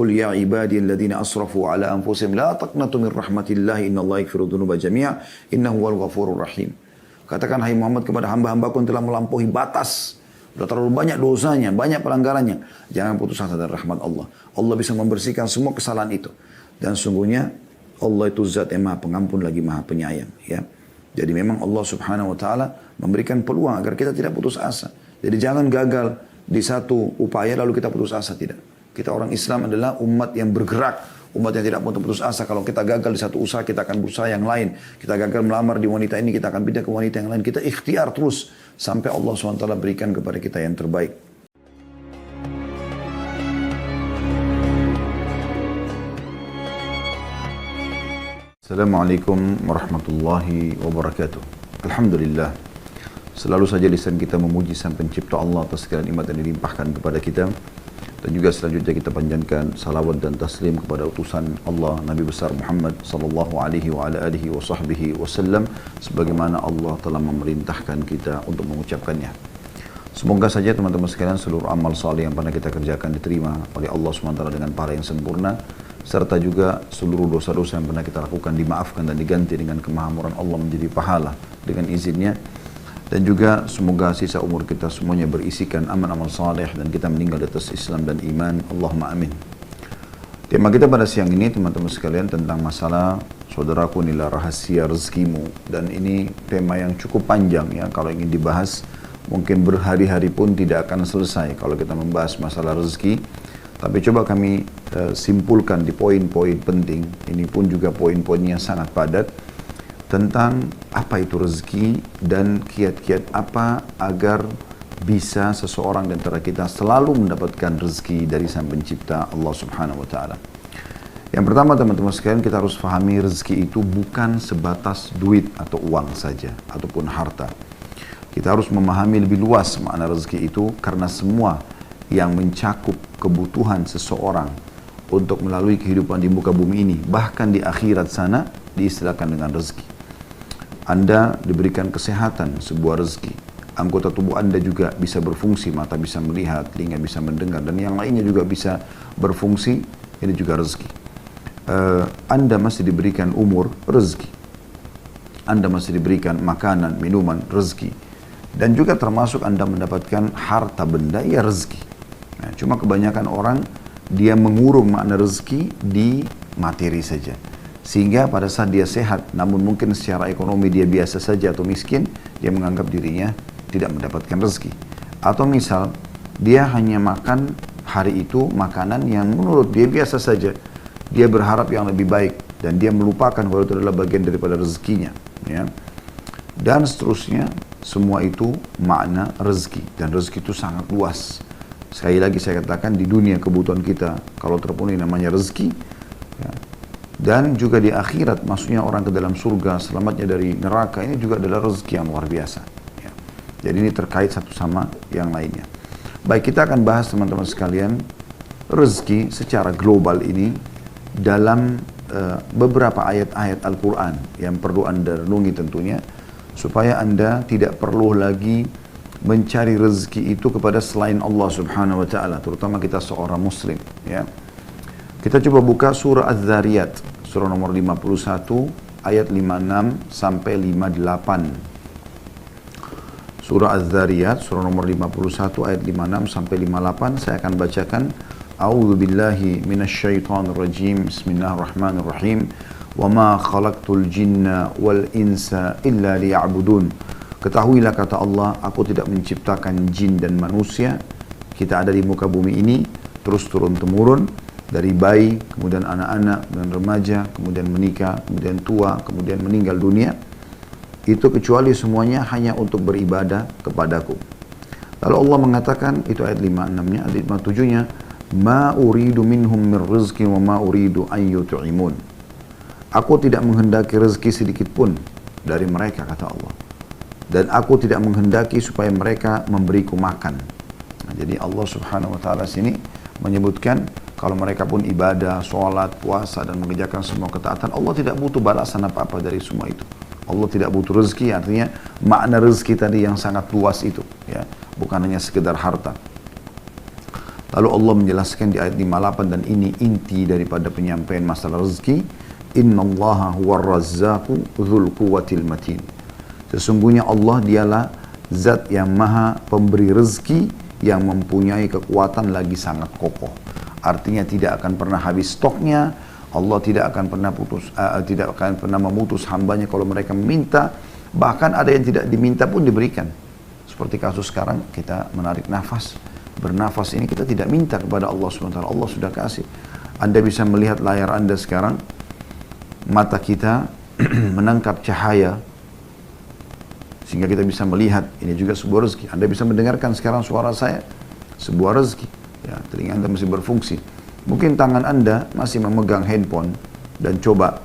Qul ya ibadiyalladzina asrafu ala anfusihim la taqnatu min rahmatillah innallaha yaghfiru dzunuba jami'a innahu huwal ghafurur rahim. Katakan hai Muhammad kepada hamba-hambaku yang telah melampaui batas. Sudah terlalu banyak dosanya, banyak pelanggarannya. Jangan putus asa dari rahmat Allah. Allah bisa membersihkan semua kesalahan itu. Dan sungguhnya Allah itu zat yang maha pengampun lagi maha penyayang. Ya. Jadi memang Allah subhanahu wa ta'ala memberikan peluang agar kita tidak putus asa. Jadi jangan gagal di satu upaya lalu kita putus asa, tidak. Kita orang Islam adalah umat yang bergerak, umat yang tidak putus asa. Kalau kita gagal di satu usaha, kita akan berusaha yang lain. Kita gagal melamar di wanita ini, kita akan pindah ke wanita yang lain. Kita ikhtiar terus sampai Allah SWT berikan kepada kita yang terbaik. Assalamualaikum warahmatullahi wabarakatuh. Alhamdulillah. Selalu saja lisan kita memuji Sang Pencipta Allah atas segala nikmat yang dilimpahkan kepada kita. Dan juga selanjutnya kita panjatkan salawat dan taslim kepada utusan Allah Nabi besar Muhammad sallallahu alaihi wa ala alihi wa sahbihi wasallam sebagaimana Allah telah memerintahkan kita untuk mengucapkannya. Semoga saja teman-teman sekalian seluruh amal saleh yang pernah kita kerjakan diterima oleh Allah SWT dengan pahala yang sempurna, serta juga seluruh dosa-dosa yang pernah kita lakukan dimaafkan dan diganti dengan kemahamuran Allah menjadi pahala dengan izinnya. Dan juga semoga sisa umur kita semuanya berisikan amal-amal saleh dan kita meninggal di atas Islam dan iman. Allahumma amin. Tema kita pada siang ini teman-teman sekalian tentang masalah saudaraku inilah rahasia rezekimu. Dan ini tema yang cukup panjang ya. Kalau ingin dibahas mungkin berhari-hari pun tidak akan selesai kalau kita membahas masalah rezeki. Tapi coba kami simpulkan di poin-poin penting. Ini pun juga poin-poinnya sangat padat. Tentang apa itu rezeki dan kiat-kiat apa agar bisa seseorang di antara kita selalu mendapatkan rezeki dari Sang Pencipta Allah Subhanahu wa taala. Yang pertama teman-teman sekalian, kita harus pahami rezeki itu bukan sebatas duit atau uang saja ataupun harta. Kita harus memahami lebih luas makna rezeki itu karena semua yang mencakup kebutuhan seseorang untuk melalui kehidupan di muka bumi ini bahkan di akhirat sana diistilahkan dengan rezeki. Anda diberikan kesehatan, sebuah rezeki. Anggota tubuh Anda juga bisa berfungsi, mata bisa melihat, telinga bisa mendengar, dan yang lainnya juga bisa berfungsi, ini juga rezeki. Anda masih diberikan umur, rezeki. Anda masih diberikan makanan, minuman, rezeki. Dan juga termasuk Anda mendapatkan harta benda, ya rezeki. Nah, cuma kebanyakan orang, dia mengurung makna rezeki di materi saja. Sehingga pada saat dia sehat, namun mungkin secara ekonomi dia biasa saja atau miskin, dia menganggap dirinya tidak mendapatkan rezeki. Atau misal, dia hanya makan hari itu makanan yang menurut dia biasa saja. Dia berharap yang lebih baik dan dia melupakan bahwa itu adalah bagian daripada rezekinya. Ya. Dan seterusnya, semua itu makna rezeki. Dan rezeki itu sangat luas. Sekali lagi saya katakan di dunia kebutuhan kita, kalau terpenuhi namanya rezeki, ya. Dan juga di akhirat, maksudnya orang ke dalam surga, selamatnya dari neraka, ini juga adalah rezeki yang luar biasa. Ya. Jadi ini terkait satu sama yang lainnya. Baik, kita akan bahas teman-teman sekalian, rezeki secara global ini dalam beberapa ayat-ayat Al-Quran yang perlu Anda renungi tentunya, supaya Anda tidak perlu lagi mencari rezeki itu kepada selain Allah Subhanahu wa Ta'ala, terutama kita seorang Muslim. Ya. Kita coba buka surah Az-Zariyat, surah nomor 51, ayat 56 sampai 58. Surah Az-Zariyat, surah nomor 51, ayat 56 sampai 58. Saya akan bacakan. A'udzu billahi minasyaitonir rajim. Bismillahirrahmanirrahim. Wa ma khalaqtul jinna wal insa illa liya'budun. Ketahuilah kata Allah, aku tidak menciptakan jin dan manusia. Kita ada di muka bumi ini terus turun-temurun. Dari bayi, kemudian anak-anak, dan remaja, kemudian menikah, kemudian tua, kemudian meninggal dunia. Itu kecuali semuanya hanya untuk beribadah kepadaku. Lalu Allah mengatakan, itu ayat 56-nya, ayat 57-nya, Ma uridu minhum min rizki wa ma uridu an yut'imun. Aku tidak menghendaki rezeki sedikit pun dari mereka, kata Allah. Dan aku tidak menghendaki supaya mereka memberiku makan. Nah, jadi Allah Subhanahu wa Ta'ala sini menyebutkan kalau mereka pun ibadah, sholat, puasa, dan mengerjakan semua ketaatan, Allah tidak butuh balasan apa-apa dari semua itu. Allah tidak butuh rezeki, artinya makna rezeki tadi yang sangat luas itu, ya, bukan hanya sekedar harta. Lalu Allah menjelaskan di ayat 58 dan ini inti daripada penyampaian masalah rezeki. Innallaha huwar razzaqu dzul quwwatil matin. Sesungguhnya Allah dialah zat yang maha pemberi rezeki yang mempunyai kekuatan lagi sangat kokoh. Artinya tidak akan pernah habis stoknya. Allah tidak akan pernah memutus hambanya kalau mereka meminta. Bahkan ada yang tidak diminta pun diberikan. Seperti kasus sekarang kita menarik nafas. Bernafas ini kita tidak minta kepada Allah SWT. Allah sudah kasih. Anda bisa melihat layar Anda sekarang. Mata kita menangkap cahaya sehingga kita bisa melihat, ini juga sebuah rezeki. Anda bisa mendengarkan sekarang suara saya, sebuah rezeki. Ya, telinga Anda masih berfungsi. Mungkin tangan Anda masih memegang handphone dan coba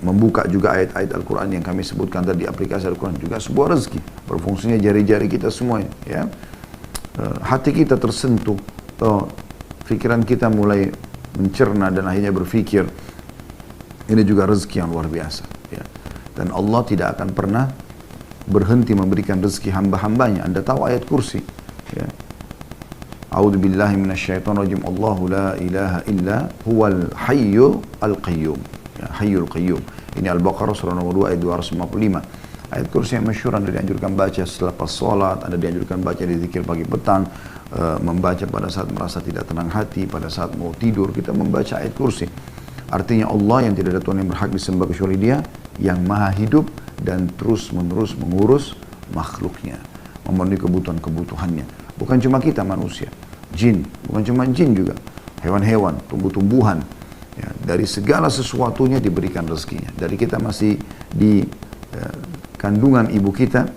membuka juga ayat-ayat Al-Quran yang kami sebutkan tadi, aplikasi Al-Quran juga sebuah rezeki. Berfungsinya jari-jari kita semuanya. Ya. Hati kita tersentuh, pikiran kita mulai mencerna dan akhirnya berpikir. Ini juga rezeki yang luar biasa. Ya. Dan Allah tidak akan pernah berhenti memberikan rezeki hamba-hambanya. Anda tahu ayat kursi. Ya. A'udzu billahi minasyaitonir rajim. Allahu la ilaha illa huwal hayyu al-qayyum. Ya, hayyul qayyum. Ini Al-Baqarah surah nomor 2 ayat 255. Ayat kursi yang masyhur Anda dianjurkan baca setelah pas salat, Anda dianjurkan baca di zikir pagi petang, membaca pada saat merasa tidak tenang hati, pada saat mau tidur kita membaca ayat kursi. Artinya Allah yang tidak ada Tuhan yang berhak disembah kecuali Dia, yang maha hidup dan terus menerus mengurus makhluknya, memenuhi kebutuhan-kebutuhannya. Bukan cuma kita manusia, jin, bukan cuma jin juga, hewan-hewan, tumbuh-tumbuhan. Ya, dari segala sesuatunya diberikan rezekinya. Dari kita masih di kandungan ibu kita,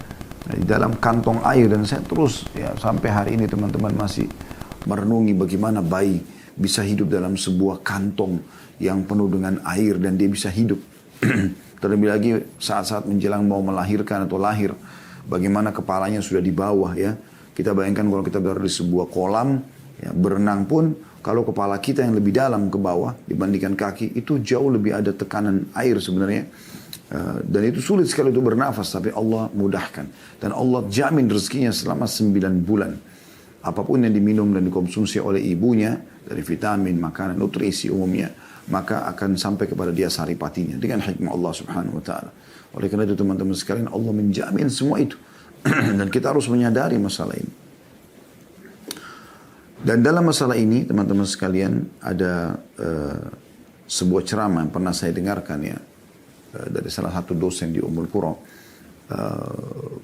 di dalam kantong air, dan saya terus ya sampai hari ini teman-teman masih merenungi bagaimana bayi bisa hidup dalam sebuah kantong yang penuh dengan air dan dia bisa hidup. Terlebih lagi saat-saat menjelang mau melahirkan atau lahir, bagaimana kepalanya sudah di bawah ya. Kita bayangkan kalau kita berada di sebuah kolam, ya, berenang pun kalau kepala kita yang lebih dalam ke bawah dibandingkan kaki, itu jauh lebih ada tekanan air sebenarnya. Dan itu sulit sekali untuk bernafas, tapi Allah mudahkan. Dan Allah jamin rezekinya selama 9 bulan. Apapun yang diminum dan dikonsumsi oleh ibunya, dari vitamin, makanan, nutrisi umumnya, maka akan sampai kepada dia saripatinya dengan hikmah Allah Subhanahu wa taala. Oleh karena itu teman-teman sekalian, Allah menjamin semua itu. Dan kita harus menyadari masalah ini. Dan dalam masalah ini teman-teman sekalian ada sebuah ceramah yang pernah saya dengarkan ya dari salah satu dosen di Ummul Qura.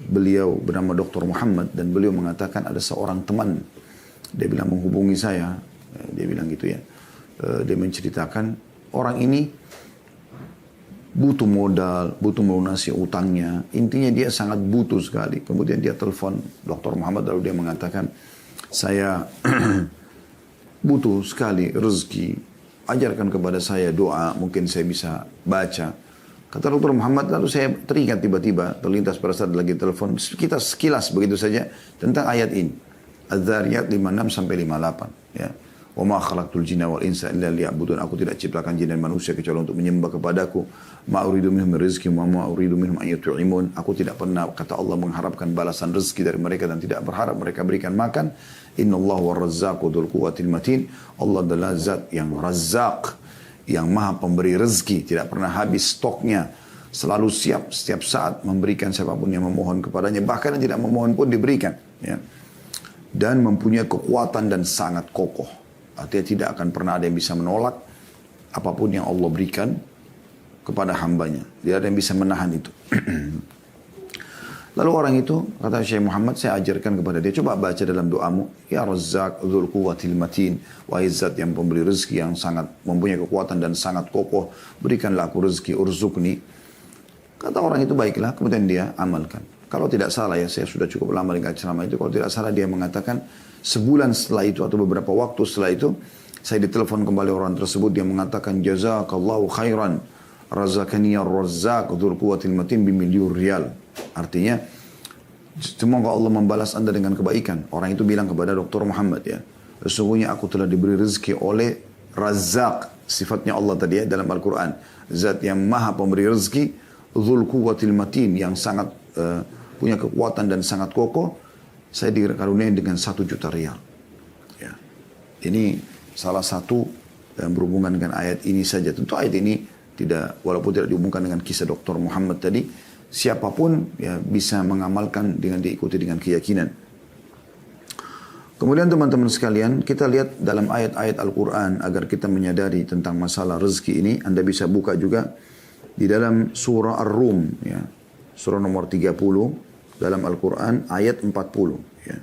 Beliau bernama Dr. Muhammad dan beliau mengatakan ada seorang teman, dia bilang menghubungi saya, dia bilang gitu ya. Dia menceritakan orang ini butuh modal, butuh melunasi utangnya. Intinya dia sangat butuh sekali. Kemudian dia telepon Dr. Muhammad lalu dia mengatakan, saya butuh sekali rezeki. Ajarkan kepada saya doa, mungkin saya bisa baca. Kata Dr. Muhammad, lalu saya teringat tiba-tiba, terlintas pada saat lagi telepon, kita sekilas begitu saja tentang ayat ini. Az-Zariyat 56 sampai 58. Ya. Wa ma khalaqtul jinna wal insa illa liya'budun. Aku tidak ciptakan jin dan manusia kecuali untuk menyembah kepadaku. Ma uridu minhum rizqin wa ma uridu minhum an yut'imun. Aku tidak pernah, kata Allah, mengharapkan balasan rezeki dari mereka dan tidak berharap mereka berikan makan. Innallahu war-razzaqu dzul quwwatil matin. Allah adalah zat yang Razzaq, yang maha pemberi rezeki, tidak pernah habis stoknya. Selalu siap setiap saat memberikan siapapun yang memohon kepadanya. Bahkan yang tidak memohon pun diberikan. Ya. Dan mempunyai kekuatan dan sangat kokoh. Artinya tidak akan pernah ada yang bisa menolak apapun yang Allah berikan kepada hambanya. Tidak ada yang bisa menahan itu. Lalu orang itu, kata Syekh Muhammad, saya ajarkan kepada dia, coba baca dalam doamu, Ya Razzaq dzul quwwatil matin, wahai zat yang pemberi rezeki yang sangat mempunyai kekuatan dan sangat kokoh, berikanlah aku rezeki, urzukni. Kata orang itu, baiklah, kemudian dia amalkan. Kalau tidak salah ya, saya sudah cukup lama dengan ceramah itu, kalau tidak salah dia mengatakan, sebulan setelah itu atau beberapa waktu setelah itu, saya ditelepon kembali orang tersebut, dia mengatakan, Jazakallahu khairan, razaqani ar-razzaq dzul quwwatil matin bimilyon rial. Artinya, semoga Allah membalas Anda dengan kebaikan. Orang itu bilang kepada Dr. Muhammad ya, sesungguhnya aku telah diberi rezeki oleh Razzaq, sifatnya Allah tadi ya dalam Al-Quran. Zat yang maha pemberi rezeki, dzul quwwatil matin, yang sangat punya kekuatan dan sangat kokoh. Saya dikaruniai dengan 1 juta rial. Ya. Ini salah satu yang berhubungan dengan ayat ini saja. Tentu ayat ini tidak, walaupun tidak dihubungkan dengan kisah Dr. Muhammad tadi, siapapun ya bisa mengamalkan dengan diikuti dengan keyakinan. Kemudian teman-teman sekalian, kita lihat dalam ayat-ayat Al-Quran agar kita menyadari tentang masalah rezeki ini. Anda bisa buka juga di dalam surah Ar-Rum, ya, surah nomor 30 dalam Al-Quran ayat 40. Ya.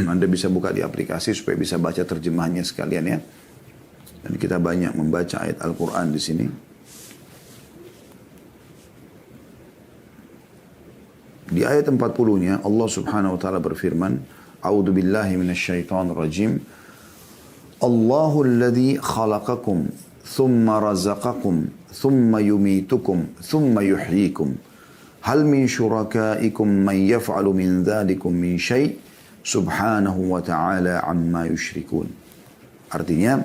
Anda bisa buka di aplikasi supaya bisa baca terjemahnya sekalian ya. Dan kita banyak membaca ayat Al-Quran di sini. Di ayat 40-nya Allah Subhanahu wa taala berfirman, A'udzu billahi minasyaitonir rajim. Allahu alladzi khalaqakum thumma razaqakum thumma yumitukum thumma yuhyikum. Hal min syurakaikum man yaf'alu min dzalikum min syai' subhanahu wa ta'ala amma yusyrikun. Artinya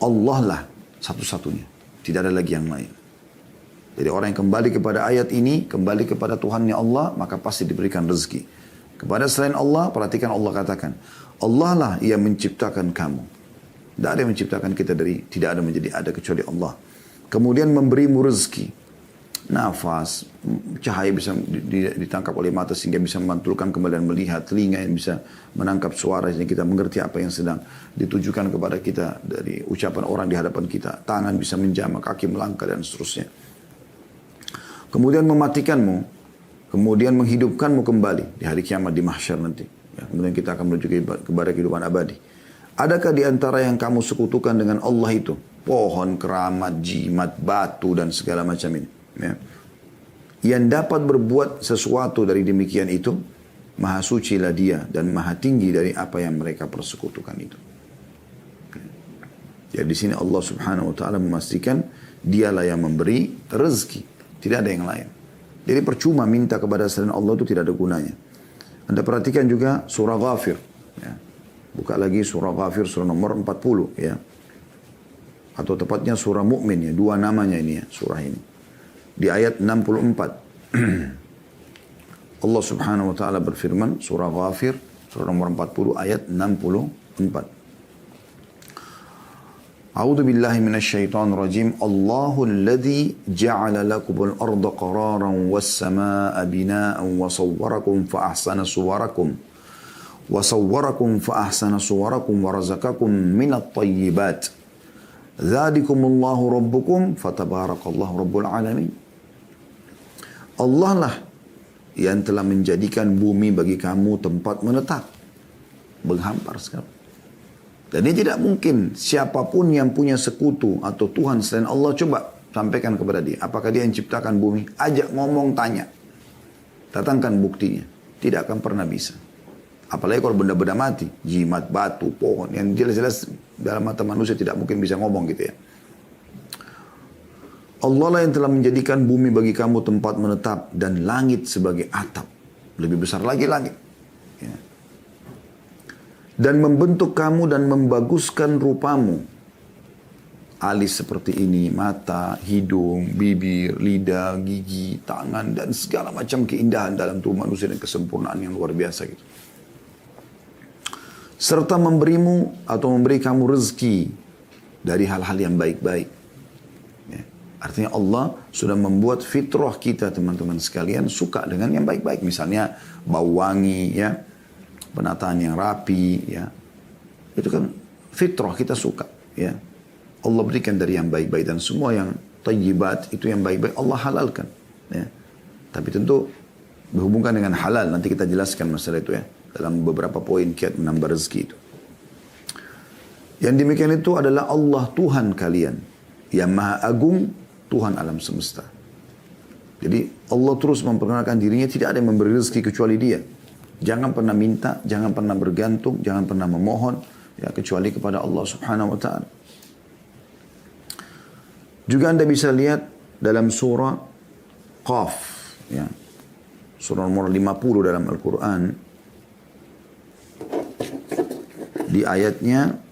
Allah lah satu-satunya, tidak ada lagi yang lain. Jadi orang yang kembali kepada ayat ini, kembali kepada Tuhannya Allah, maka pasti diberikan rezeki. Kepada selain Allah, perhatikan Allah katakan, Allah lah yang menciptakan kamu. Tidak ada yang menciptakan kita dari tidak ada menjadi ada kecuali Allah. Kemudian memberimu rezeki, nafas, cahaya bisa ditangkap oleh mata sehingga bisa memantulkan kembali dan melihat, telinga yang bisa menangkap suara sehingga kita mengerti apa yang sedang ditujukan kepada kita dari ucapan orang di hadapan kita. Tangan bisa menjamah, kaki melangkah dan seterusnya. Kemudian mematikanmu, kemudian menghidupkanmu kembali di hari kiamat di mahsyar nanti. Ya, kemudian kita akan menuju kepada kehidupan abadi. Adakah di antara yang kamu sekutukan dengan Allah itu? Pohon, keramat, jimat, batu, dan segala macam ini. Ya. Yang dapat berbuat sesuatu dari demikian itu, maha suci lah dia dan maha tinggi dari apa yang mereka persekutukan itu. Jadi di sini Allah Subhanahu wa taala memastikan dialah yang memberi rezeki. Tidak ada yang lain. Jadi percuma minta kepada selain Allah itu tidak ada gunanya. Anda perhatikan juga surah Ghafir. Ya. Buka lagi surah Ghafir, surah nomor 40. Ya. Atau tepatnya surah Mu'min. Ya. Dua namanya ini ya, surah ini. Di ayat 64. Allah Subhanahu wa ta'ala berfirman, surah Ghafir, surah nomor 40, ayat 64. A'udzu billahi minasyaitonir rajim. Allahu alladzi ja'ala lakumul arda qararan was samaa'a binaa'an wa sawwarakum fa ahsana suwarakum wa razaqakum minat thayyibat. Dzalikumullahu rabbukum fatabarakallahu rabbul alamin. Allah lah yang telah menjadikan bumi bagi kamu tempat menetap, menghampar sekali. Dan ini tidak mungkin siapapun yang punya sekutu atau Tuhan selain Allah, coba sampaikan kepada dia. Apakah dia yang ciptakan bumi? Ajak ngomong, tanya. Datangkan buktinya. Tidak akan pernah bisa. Apalagi kalau benda-benda mati. Jimat, batu, pohon. Yang jelas-jelas dalam mata manusia tidak mungkin bisa ngomong gitu ya. Allah lah yang telah menjadikan bumi bagi kamu tempat menetap dan langit sebagai atap. Lebih besar lagi langit. Ya. Dan membentuk kamu dan membaguskan rupamu. Alis seperti ini, mata, hidung, bibir, lidah, gigi, tangan, dan segala macam keindahan dalam tubuh manusia dan kesempurnaan yang luar biasa gitu. Serta memberimu atau memberi kamu rezeki dari hal-hal yang baik-baik. Ya. Artinya Allah sudah membuat fitrah kita teman-teman sekalian suka dengan yang baik-baik. Misalnya bau wangi ya. Penataan yang rapi, ya, itu kan fitrah kita suka, ya. Allah berikan dari yang baik-baik dan semua yang thayyibat itu yang baik-baik Allah halalkan, ya. Tapi tentu berhubungan dengan halal, nanti kita jelaskan masalah itu ya dalam beberapa poin kiat menambah rezeki itu. Yang demikian itu adalah Allah Tuhan kalian yang Maha Agung, Tuhan alam semesta. Jadi Allah terus memperkenalkan dirinya, tidak ada yang memberi rezeki kecuali Dia. Jangan pernah minta, jangan pernah bergantung, jangan pernah memohon ya kecuali kepada Allah Subhanahu wa taala. Juga Anda bisa lihat dalam surah Qaf ya. Surah nomor 50 dalam Al-Qur'an. Di ayatnya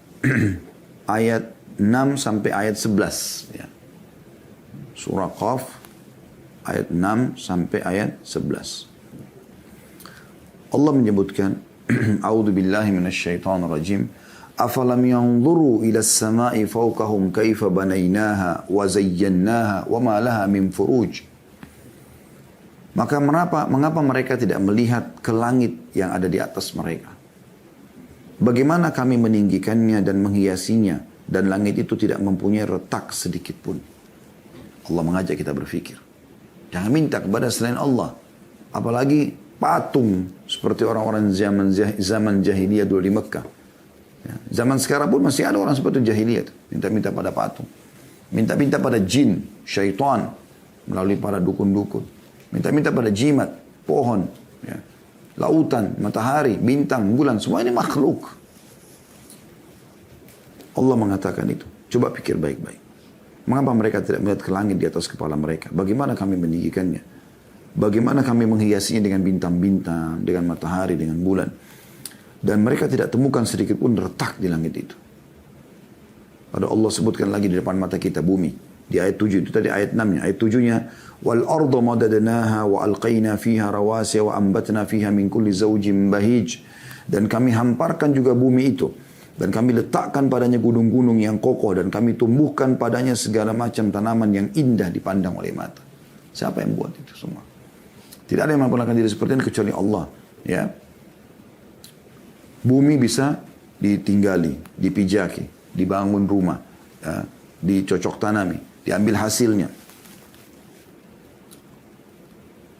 ayat 6 sampai ayat 11 ya. Surah Qaf ayat 6 sampai ayat 11. Allah menyebutkan, A'udzu billahi minasyaitonir rajim. Afalam yanzuru ila as-sama'i fawqahum kaifa banainaha wa zayyanaha wa ma laha min furuj. Maka mengapa mereka tidak melihat ke langit yang ada di atas mereka? Bagaimana kami meninggikannya dan menghiasinya, dan langit itu tidak mempunyai retak sedikit pun. Allah mengajak kita berpikir. Jangan minta kepada selain Allah. Apalagi patung seperti orang-orang zaman jahiliyah dulu di Mekah. Ya, zaman sekarang pun masih ada orang seperti jahiliyah. Minta-minta pada patung. Minta-minta pada jin, syaitan, melalui para dukun-dukun. Minta-minta pada jimat, pohon, ya, lautan, matahari, bintang, bulan. Semua ini makhluk. Allah mengatakan itu. Coba pikir baik-baik. Mengapa mereka tidak melihat ke langit di atas kepala mereka? Bagaimana kami meninggikannya? Bagaimana kami menghiasinya dengan bintang-bintang, dengan matahari, dengan bulan? Dan mereka tidak temukan sedikit pun retak di langit itu. Pada Allah sebutkan lagi di depan mata kita bumi. Di ayat 7 itu tadi ayat 6-nya. Ayat 7-nya, wal arda madadnaha wa alqaina fiha rawasiya wa ambatna fiha min kulli zawjin bahij. Dan kami hamparkan juga bumi itu. Dan kami letakkan padanya gunung-gunung yang kokoh. Dan kami tumbuhkan padanya segala macam tanaman yang indah dipandang oleh mata. Siapa yang buat itu semua? Tidak ada yang memperlakukan diri seperti ini kecuali Allah. Ya. Bumi bisa ditinggali, dipijaki, dibangun rumah, ya, dicocok tanami, diambil hasilnya.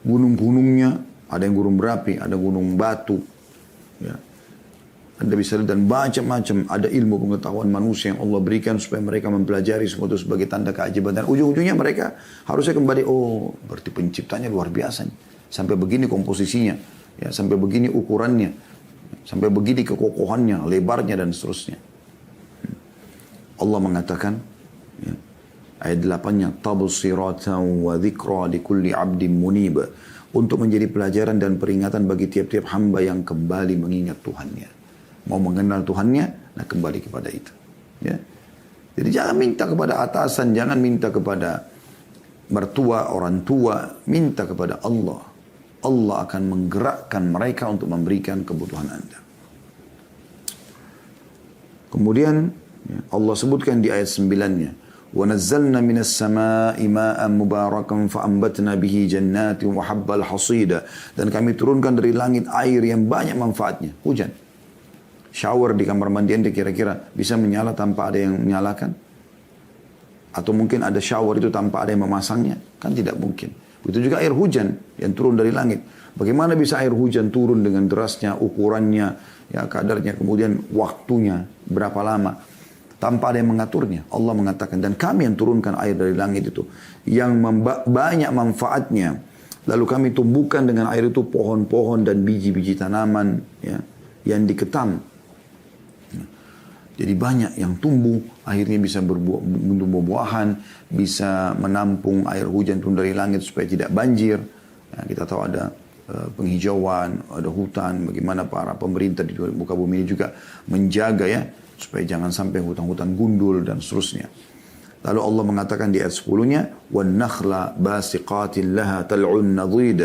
Gunung-gunungnya, ada yang gunung berapi, ada gunung batu. Ya. Anda bisa lihat dan macam-macam ada ilmu pengetahuan manusia yang Allah berikan supaya mereka mempelajari semua itu sebagai tanda keajaiban. Dan ujung-ujungnya mereka harusnya kembali, oh berarti penciptanya luar biasa nih. Sampai begini komposisinya, ya, sampai begini ukurannya, sampai begini kekokohannya, lebarnya dan seterusnya. Allah mengatakan, ya, ayat 8-nya, tabsiratan wa dzikra likulli 'abdin munib, untuk menjadi pelajaran dan peringatan bagi tiap-tiap hamba yang kembali mengingat Tuhannya. Mau mengenal Tuhannya, nah kembali kepada itu. Ya. Jadi jangan minta kepada atasan, jangan minta kepada mertua, orang tua, minta kepada Allah. Allah akan menggerakkan mereka untuk memberikan kebutuhan Anda. Kemudian Allah sebutkan di ayat 9-nya, وَنَزَّلْنَا مِنَ السَّمَاءِ مَاءً مُبَارَكًا فَأَنْبَتْنَا بِهِ جَنَّاتٍ وَحَبَّ الْحَصِيدَ. Dan kami turunkan dari langit air yang banyak manfaatnya, hujan. Shower di kamar mandi Anda kira-kira bisa menyala tanpa ada yang menyalakan? Atau mungkin ada shower itu tanpa ada yang memasangnya? Kan tidak mungkin. Begitu juga air hujan yang turun dari langit. Bagaimana bisa air hujan turun dengan derasnya, ukurannya, ya kadarnya, kemudian waktunya, berapa lama. Tanpa ada yang mengaturnya. Allah mengatakan, dan kami yang turunkan air dari langit itu. Yang banyak manfaatnya. Lalu kami tumbuhkan dengan air itu pohon-pohon dan biji-biji tanaman, ya, yang diketam. Jadi banyak yang tumbuh, akhirnya bisa buah-buahan, bisa menampung air hujan turun dari langit supaya tidak banjir. Ya, kita tahu ada penghijauan, ada hutan, bagaimana para pemerintah di muka bumi ini juga menjaga ya, supaya jangan sampai hutan-hutan gundul dan seterusnya. Lalu Allah mengatakan di ayat 10-nya, وَالنَّخْلَ بَاسِقَاتٍ لَهَا تَلْعُنْ نَضِيدَ.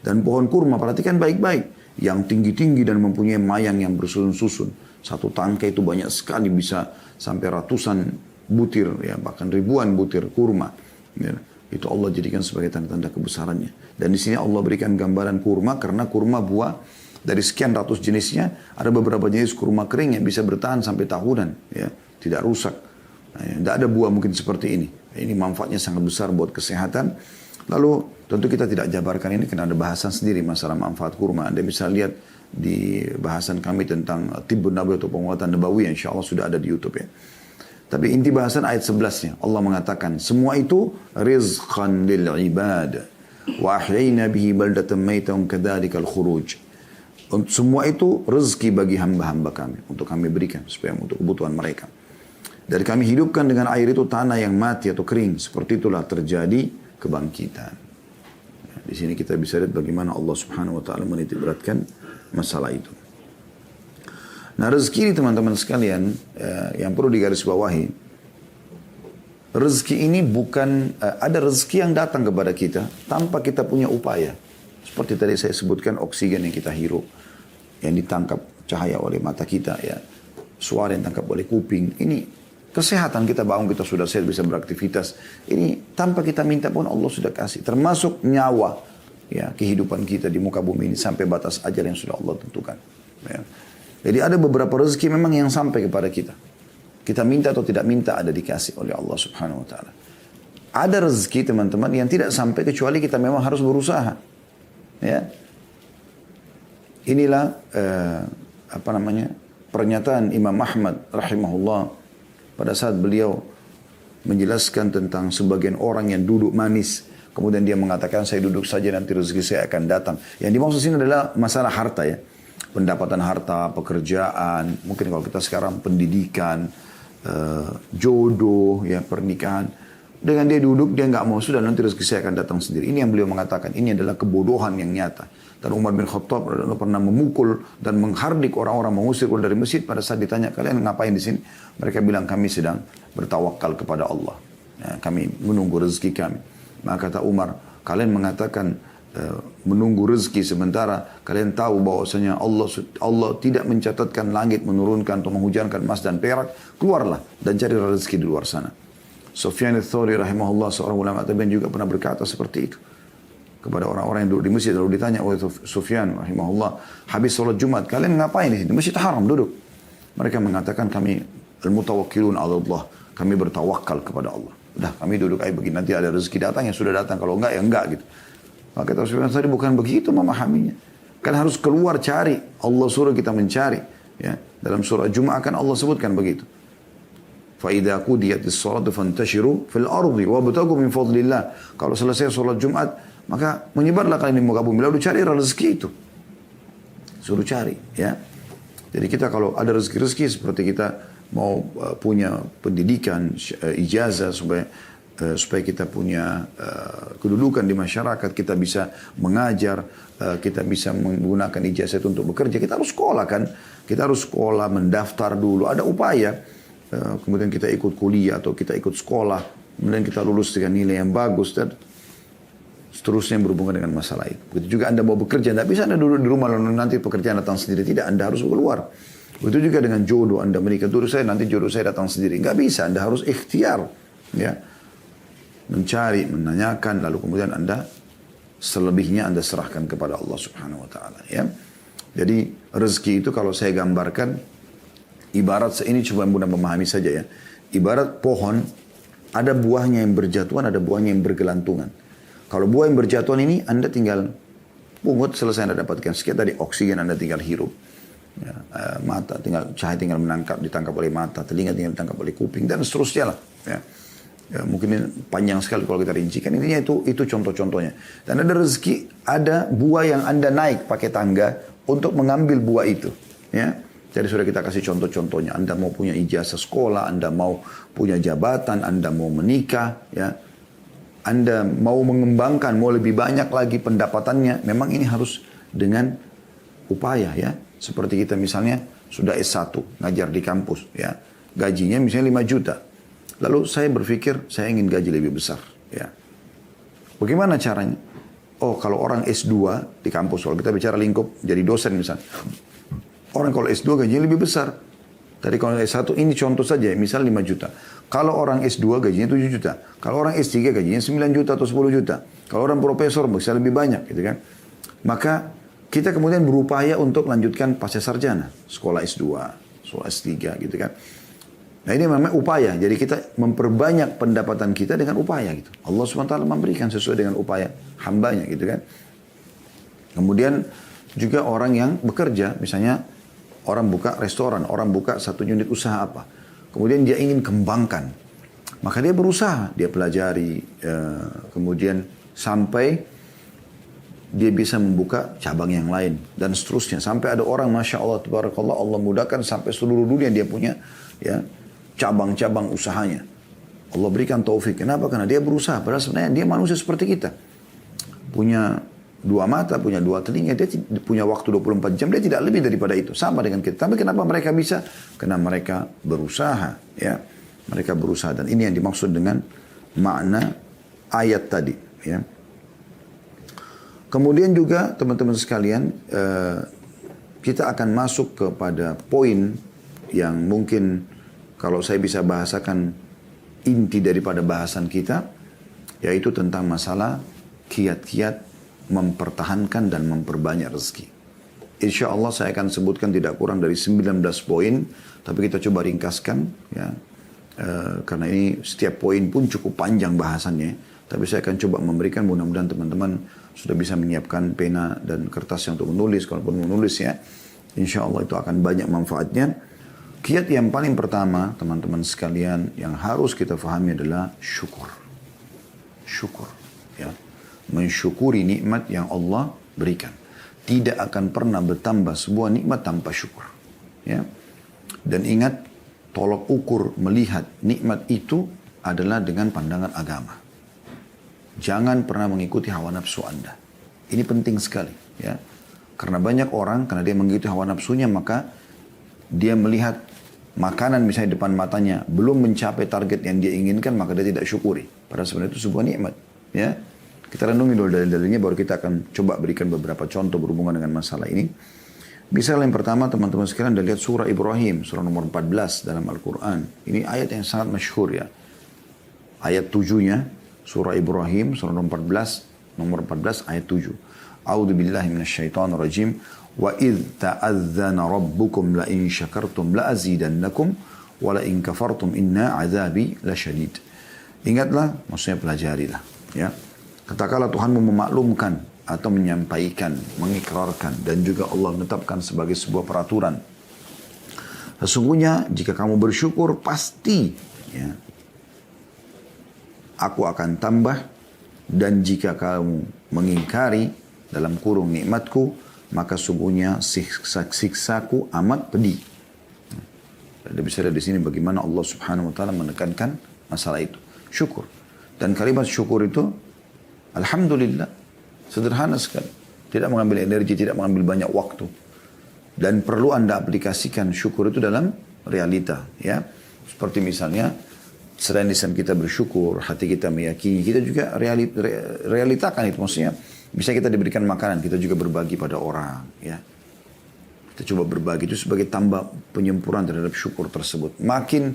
Dan pohon kurma, perhatikan baik-baik, yang tinggi-tinggi dan mempunyai mayang yang bersusun-susun. Satu tangkai itu banyak sekali, bisa sampai ratusan butir, ya, bahkan ribuan butir kurma. Ya, itu Allah jadikan sebagai tanda-tanda kebesarannya. Dan di sini Allah berikan gambaran kurma, karena kurma buah dari sekian ratus jenisnya, ada beberapa jenis kurma kering yang bisa bertahan sampai tahunan, ya, tidak rusak. Nah, ya, tidak ada buah mungkin seperti ini. Ini manfaatnya sangat besar buat kesehatan. Lalu tentu kita tidak jabarkan ini karena ada bahasan sendiri masalah manfaat kurma. Anda bisa lihat di bahasan kami tentang tibbun nabawi atau penguatan nabawi, insya Allah sudah ada di YouTube ya. Tapi inti bahasan ayat 11-nya, Allah mengatakan semua itu rizqan lil ibad wa ahyayna bihi baldatan maitan kadzalikal khuruj. Semua itu rezeki bagi hamba-hamba kami, untuk kami berikan supaya untuk kebutuhan mereka. Dan kami hidupkan dengan air itu tanah yang mati atau kering, seperti itulah terjadi kebangkitan. Di sini kita bisa lihat bagaimana Allah Subhanahu wa taala menitik beratkan masalah itu. Nah, rezeki ini teman-teman sekalian, yang perlu digarisbawahi, rezeki ini bukan, ada rezeki yang datang kepada kita tanpa kita punya upaya. Seperti tadi saya sebutkan, oksigen yang kita hirup, yang ditangkap cahaya oleh mata kita, ya, suara yang tangkap oleh kuping. Ini kesehatan kita, bangun kita sudah sehat bisa beraktivitas. Ini tanpa kita minta pun Allah sudah kasih. Termasuk nyawa, ya, kehidupan kita di muka bumi ini sampai batas ajal yang sudah Allah tentukan. Ya. Jadi ada beberapa rezeki memang yang sampai kepada kita. Kita minta atau tidak minta ada dikasih oleh Allah Subhanahu Wa Taala. Ada rezeki teman-teman yang tidak sampai kecuali kita memang harus berusaha. Ya. Inilah pernyataan Imam Ahmad rahimahullah pada saat beliau menjelaskan tentang sebagian orang yang duduk manis. Kemudian dia mengatakan, saya duduk saja nanti rezeki saya akan datang. Yang dimaksud sini adalah masalah harta, ya. Pendapatan harta, pekerjaan, mungkin kalau kita sekarang pendidikan, jodoh, ya, pernikahan. Dengan dia duduk, dia nggak mau, sudah nanti rezeki saya akan datang sendiri. Ini yang beliau mengatakan, ini adalah kebodohan yang nyata. Dan Umar bin Khattab pernah memukul dan menghardik orang-orang, mengusir dari masjid pada saat ditanya, kalian ngapain di sini? Mereka bilang, kami sedang bertawakal kepada Allah. Ya, kami menunggu rezeki kami. Maka kata Umar, kalian mengatakan menunggu rezeki sementara kalian tahu bahwasanya Allah tidak mencatatkan langit menurunkan atau menghujankan emas dan perak, keluarlah dan cari rezeki di luar sana. Sufyan ats-Tsauri rahimahullah, seorang ulama tabi'in, juga pernah berkata seperti itu kepada orang-orang yang duduk di masjid. Lalu ditanya oleh Sufyan rahimahullah, habis sholat Jumat kalian ngapain di sini? Masjid haram duduk. Mereka mengatakan, kami al-mutawakkilun 'ala Allah, kami bertawakal kepada Allah. Udah, kami duduk aja begini, nanti ada rezeki datang ya sudah datang, kalau enggak ya enggak gitu. Maka kata Sufyan tadi, bukan begitu memahaminya. Kan harus keluar cari. Allah suruh kita mencari. Ya, dalam surah Jum'ah kan Allah sebutkan begitu. فَإِذَا قُضِيَتِ الصَّلَاةُ فَانْتَشِرُوا فِي الْأَرْضِ وَابْتَغُوا مِنْ فَضْلِ اللَّهِ. Kalau selesai sholat Jumat, maka menyebarlah kalian di muka bumi, lalu cari rezeki itu. Suruh cari, ya. Jadi kita kalau ada rezeki-rezeki seperti kita mau punya pendidikan, ijazah supaya kita punya kedudukan di masyarakat, kita bisa mengajar, kita bisa menggunakan ijazah itu untuk bekerja, kita harus sekolah kan. Kita harus sekolah, mendaftar dulu, ada upaya. Kemudian kita ikut kuliah atau kita ikut sekolah, kemudian kita lulus dengan nilai yang bagus dan seterusnya yang berhubungan dengan masalah itu. Begitu juga Anda mau bekerja, tidak bisa Anda duduk di rumah lalu nanti pekerjaan datang sendiri. Tidak, Anda harus keluar. Begitu juga dengan jodoh, Anda menikah dulu saya, nanti jodoh saya datang sendiri. Nggak bisa, Anda harus ikhtiar, ya, mencari, menanyakan, lalu kemudian Anda selebihnya Anda serahkan kepada Allah Subhanahu Wa Taala. Ya, jadi rezeki itu kalau saya gambarkan, ibarat ini coba mudah memahami saja, ya. Ibarat pohon, ada buahnya yang berjatuhan, ada buahnya yang bergelantungan. Kalau buah yang berjatuhan ini Anda tinggal pungut, selesai Anda dapatkan. Sekian tadi oksigen Anda tinggal hirup. Ya, mata tinggal cahaya tinggal ditangkap oleh mata, telinga tinggal ditangkap oleh kuping dan seterusnya lah. Ya. Ya, mungkin ini panjang sekali kalau kita rincikan. Intinya itu contoh-contohnya. Dan ada rezeki, ada buah yang Anda naik pakai tangga untuk mengambil buah itu. Ya. Jadi sudah kita kasih contoh-contohnya. Anda mau punya ijazah sekolah, Anda mau punya jabatan, Anda mau menikah, ya. Anda mau mengembangkan, mau lebih banyak lagi pendapatannya. Memang ini harus dengan upaya, ya. Seperti kita misalnya sudah S1, ngajar di kampus, ya. Gajinya misalnya 5 juta. Lalu saya berpikir, saya ingin gaji lebih besar, ya. Bagaimana caranya? Oh, kalau orang S2 di kampus, kalau kita bicara lingkup, jadi dosen misalnya. Orang kalau S2 gajinya lebih besar. Tadi kalau S1 ini contoh saja, misal 5 juta. Kalau orang S2 gajinya 7 juta. Kalau orang S3 gajinya 9 juta atau 10 juta. Kalau orang profesor bisa lebih banyak, gitu kan. Maka kita kemudian berupaya untuk lanjutkan pasca sarjana. Sekolah S2, sekolah S3, gitu kan. Nah ini memang upaya. Jadi kita memperbanyak pendapatan kita dengan upaya, gitu. Allah SWT memberikan sesuai dengan upaya hambanya, gitu kan. Kemudian juga orang yang bekerja, misalnya orang buka restoran, orang buka satu unit usaha apa. Kemudian dia ingin kembangkan. Maka dia berusaha, dia pelajari, kemudian sampai dia bisa membuka cabang yang lain. Dan seterusnya. Sampai ada orang, Masya Allah, Tabarakallah, Allah mudahkan sampai seluruh dunia dia punya, ya, cabang-cabang usahanya. Allah berikan taufik. Kenapa? Karena dia berusaha. Padahal sebenarnya dia manusia seperti kita. Punya 2 mata, punya 2 telinga, dia punya waktu 24 jam, dia tidak lebih daripada itu. Sama dengan kita. Tapi kenapa mereka bisa? Karena mereka berusaha, ya. Mereka berusaha. Dan ini yang dimaksud dengan makna ayat tadi, ya. Kemudian juga teman-teman sekalian, kita akan masuk kepada poin yang mungkin kalau saya bisa bahasakan inti daripada bahasan kita, yaitu tentang masalah kiat-kiat mempertahankan dan memperbanyak rezeki. Insya Allah saya akan sebutkan tidak kurang dari 19 poin, tapi kita coba ringkaskan ya. Karena ini setiap poin pun cukup panjang bahasannya, tapi saya akan coba memberikan, mudah-mudahan teman-teman sudah bisa menyiapkan pena dan kertas yang untuk menulis, kalaupun menulis ya, insya Allah itu akan banyak manfaatnya. Kiat yang paling pertama teman-teman sekalian yang harus kita fahami adalah syukur. Syukur ya. Mensyukuri nikmat yang Allah berikan. Tidak akan pernah bertambah sebuah nikmat tanpa syukur ya. Dan ingat, tolok ukur melihat nikmat itu adalah dengan pandangan agama. Jangan pernah mengikuti hawa nafsu Anda. Ini penting sekali ya. Karena banyak orang, karena dia mengikuti hawa nafsunya, maka dia melihat makanan misalnya depan matanya belum mencapai target yang dia inginkan, maka dia tidak syukuri. Padahal sebenarnya itu sebuah nikmat ya. Kita renungi dulu dalil-dalilnya, baru kita akan coba berikan beberapa contoh berhubungan dengan masalah ini. Misalnya yang pertama teman-teman sekalian, Anda lihat surah Ibrahim, surah nomor 14 dalam Al-Quran. Ini ayat yang sangat masyhur ya. Ayat 7-nya, surah Ibrahim, surah nomor 14 ayat 7. A'udzu billahi minasyaitonir rajim. Wa idh ta'adzana rabbukum la in syakartum la azidannakum wa la in kafartum inna azabi lasyadid. Ingatlah, maksudnya pelajarilah ya. Katakanlah Tuhanmu memaklumkan atau menyampaikan, mengikrarkan, dan juga Allah menetapkan sebagai sebuah peraturan. Sesungguhnya jika kamu bersyukur pasti ya, aku akan tambah, dan jika kamu mengingkari dalam kurung nikmatku, maka sungguhnya siksaku amat pedih. Anda bisa lihat di sini bagaimana Allah Subhanahu wa taala menekankan masalah itu, syukur. Dan kalimat syukur itu alhamdulillah, sederhana sekali. Tidak mengambil energi, tidak mengambil banyak waktu. Dan perlu Anda aplikasikan syukur itu dalam realita. Ya. Seperti misalnya, selain lisan kita bersyukur, hati kita meyakini, kita juga realitakan itu. Maksudnya, bisa kita diberikan makanan, kita juga berbagi pada orang. Ya. Kita coba berbagi itu sebagai tambah penyempurnaan terhadap syukur tersebut. Makin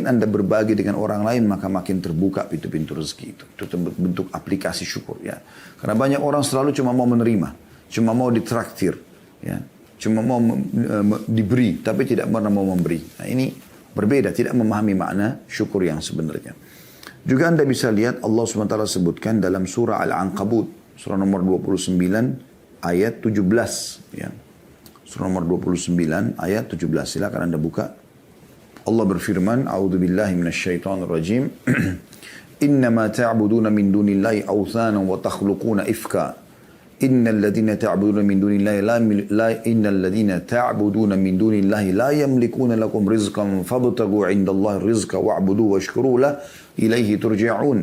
Anda berbagi dengan orang lain, maka makin terbuka pintu-pintu rezeki itu. Itu bentuk aplikasi syukur ya. Karena banyak orang selalu cuma mau menerima, cuma mau ditraktir, ya, cuma mau diberi, tapi tidak pernah mau memberi. Nah ini berbeda, tidak memahami makna syukur yang sebenarnya. Juga Anda bisa lihat Allah SWT sebutkan dalam surah Al-Ankabut, surah nomor 29 ayat 17 ya. Surah nomor 29 ayat 17. Silakan Anda buka. Allah berfirman, A'udzu billahi minasyaitonir rajim. Innama ta'buduna min dunillahi awthana wa takhluquna ifka. Innal ladzina ta'buduna min dunillahi la yamlikuna lakum rizqan fabtaghu 'indallahi rizqa wa'budu washkuru lahu ilaihi turja'un.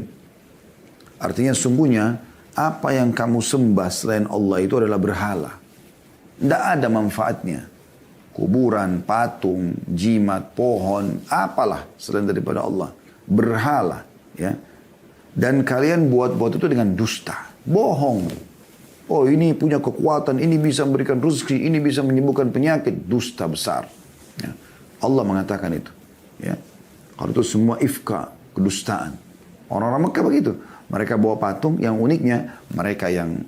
Artinya sungguhnya apa yang kamu sembah selain Allah itu adalah berhala. Tidak ada manfaatnya. Kuburan, patung, jimat, pohon, apalah selain daripada Allah. Berhala. Ya. Dan kalian buat-buat itu dengan dusta. Bohong. Oh ini punya kekuatan, ini bisa memberikan rezeki, ini bisa menyembuhkan penyakit. Dusta besar. Ya. Allah mengatakan itu. Ya. Kalau itu semua ifka, kedustaan. Orang-orang Mekah begitu. Mereka bawa patung, yang uniknya mereka yang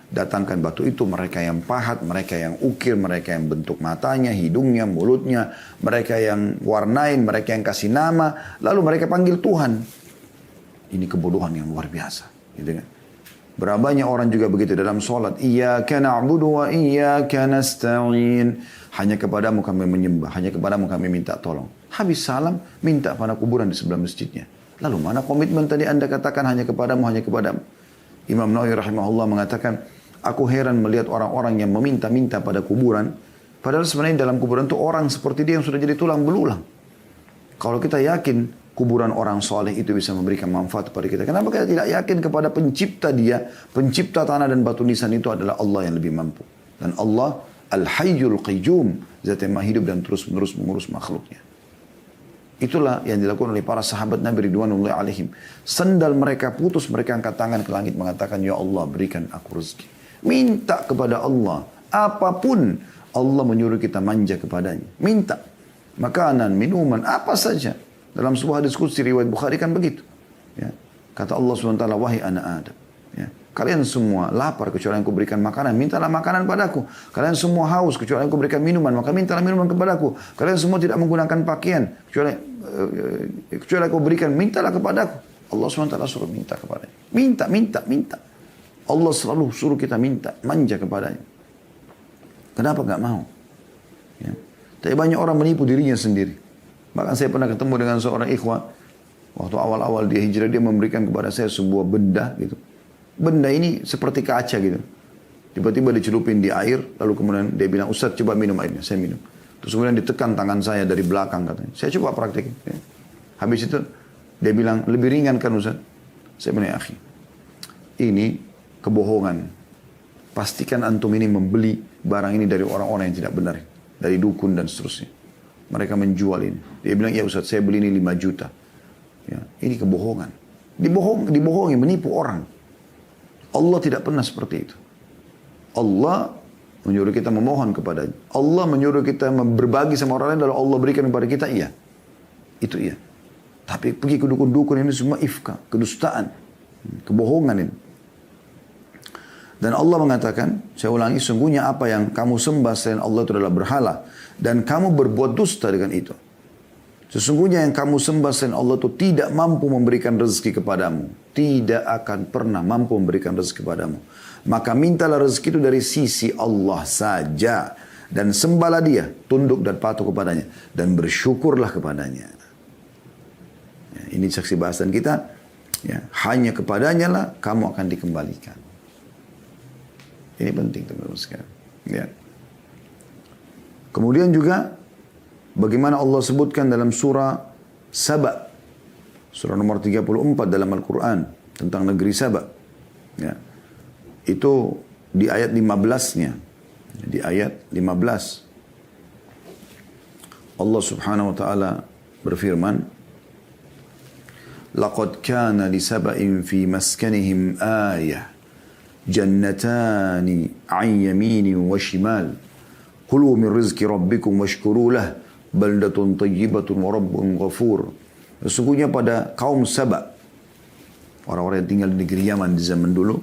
datangkan batu itu, mereka yang pahat, mereka yang ukir, mereka yang bentuk matanya, hidungnya, mulutnya, mereka yang warnain, mereka yang kasih nama, lalu mereka panggil Tuhan. Ini kebodohan yang luar biasa. Gitu kan? Berapa banyak orang juga begitu dalam sholat. Iyyaka na'budu wa iyyaka nasta'in. Hanya kepadamu kami menyembah, hanya kepadamu kami minta tolong. Habis salam, minta pada kuburan di sebelah masjidnya. Lalu mana komitmen tadi Anda katakan hanya kepadamu, hanya kepadamu. Imam Nawawi rahimahullah mengatakan, aku heran melihat orang-orang yang meminta-minta pada kuburan. Padahal sebenarnya dalam kuburan itu orang seperti dia yang sudah jadi tulang belulang. Kalau kita yakin kuburan orang soleh itu bisa memberikan manfaat kepada kita, kenapa kita tidak yakin kepada pencipta dia, pencipta tanah dan batu nisan itu adalah Allah yang lebih mampu. Dan Allah Al-Hayyul Qayyum, zat yang maha hidup dan terus-menerus mengurus makhluknya. Itulah yang dilakukan oleh para sahabat Nabi Ridwanullahi alaihim. Sendal mereka putus, mereka angkat tangan ke langit mengatakan, Ya Allah berikan aku rezeki. Minta kepada Allah Apapun Allah menyuruh kita manja kepadanya. Minta. Makanan, minuman, apa saja. Dalam sebuah diskusi riwayat Bukhari kan begitu. Ya. Kata Allah SWT, wahai anak Adam. Ya. Kalian semua lapar kecuali yang kuberikan makanan, mintalah makanan padaku. Kalian semua haus kecuali yang kuberikan minuman, maka mintalah minuman kepadaku. Kalian semua tidak menggunakan pakaian kecuali aku berikan, mintalah kepadaku. Allah SWT suruh minta kepadanya. Minta. Allah selalu suruh kita minta, manja kepadanya. Kenapa nggak mau? Ya. Tapi banyak orang menipu dirinya sendiri. Bahkan saya pernah ketemu dengan seorang ikhwah. Waktu awal-awal dia hijrah, dia memberikan kepada saya sebuah benda gitu. Benda ini seperti kaca gitu. Tiba-tiba dicelupin di air, lalu kemudian dia bilang, Ustaz coba minum airnya, saya minum. Terus kemudian ditekan tangan saya dari belakang katanya. Saya coba praktekin. Ya. Habis itu dia bilang, lebih ringan kan Ustaz? Saya bilang, akhi, ini kebohongan. Pastikan antum ini membeli barang ini dari orang-orang yang tidak benar. Dari dukun dan seterusnya. Mereka menjual ini. Dia bilang, ya Ustaz, saya beli ini 5 juta. Ya, ini kebohongan. Dibohongi, menipu orang. Allah tidak pernah seperti itu. Allah menyuruh kita memohon kepadanya. Allah menyuruh kita berbagi sama orang lain, lalu Allah berikan kepada kita, iya. Itu iya. Tapi pergi ke dukun-dukun ini semua ifka, kedustaan, kebohongan ini. Dan Allah mengatakan, saya ulangi, sungguhnya apa yang kamu sembah selain Allah itu adalah berhala. Dan kamu berbuat dusta dengan itu. Sesungguhnya yang kamu sembah selain Allah itu tidak mampu memberikan rezeki kepadamu. Tidak akan pernah mampu memberikan rezeki kepadamu. Maka mintalah rezeki itu dari sisi Allah saja. Dan sembahlah dia, tunduk dan patuh kepadanya. Dan bersyukurlah kepadanya. Ya, ini saksi bahasan kita. Ya, hanya kepadanya lah kamu akan dikembalikan. Ini penting teman-teman sekalian. Ya. Kemudian juga bagaimana Allah sebutkan dalam surah Saba, surah nomor 34 dalam Al-Quran tentang negeri Saba. Ya. Itu di ayat 15-nya. Di ayat 15. Allah Subhanahu wa taala berfirman, "Laqad kana li saba'in fi maskanihim ayah. Jannatani 'an yaminin wa shimal. Kulu min rizki rabbikum washkuru lah. Baldatun tayyibatun wa rabbun ghafur." Sesungguhnya pada kaum Saba, orang-orang yang tinggal di negeri Yaman di zaman dulu,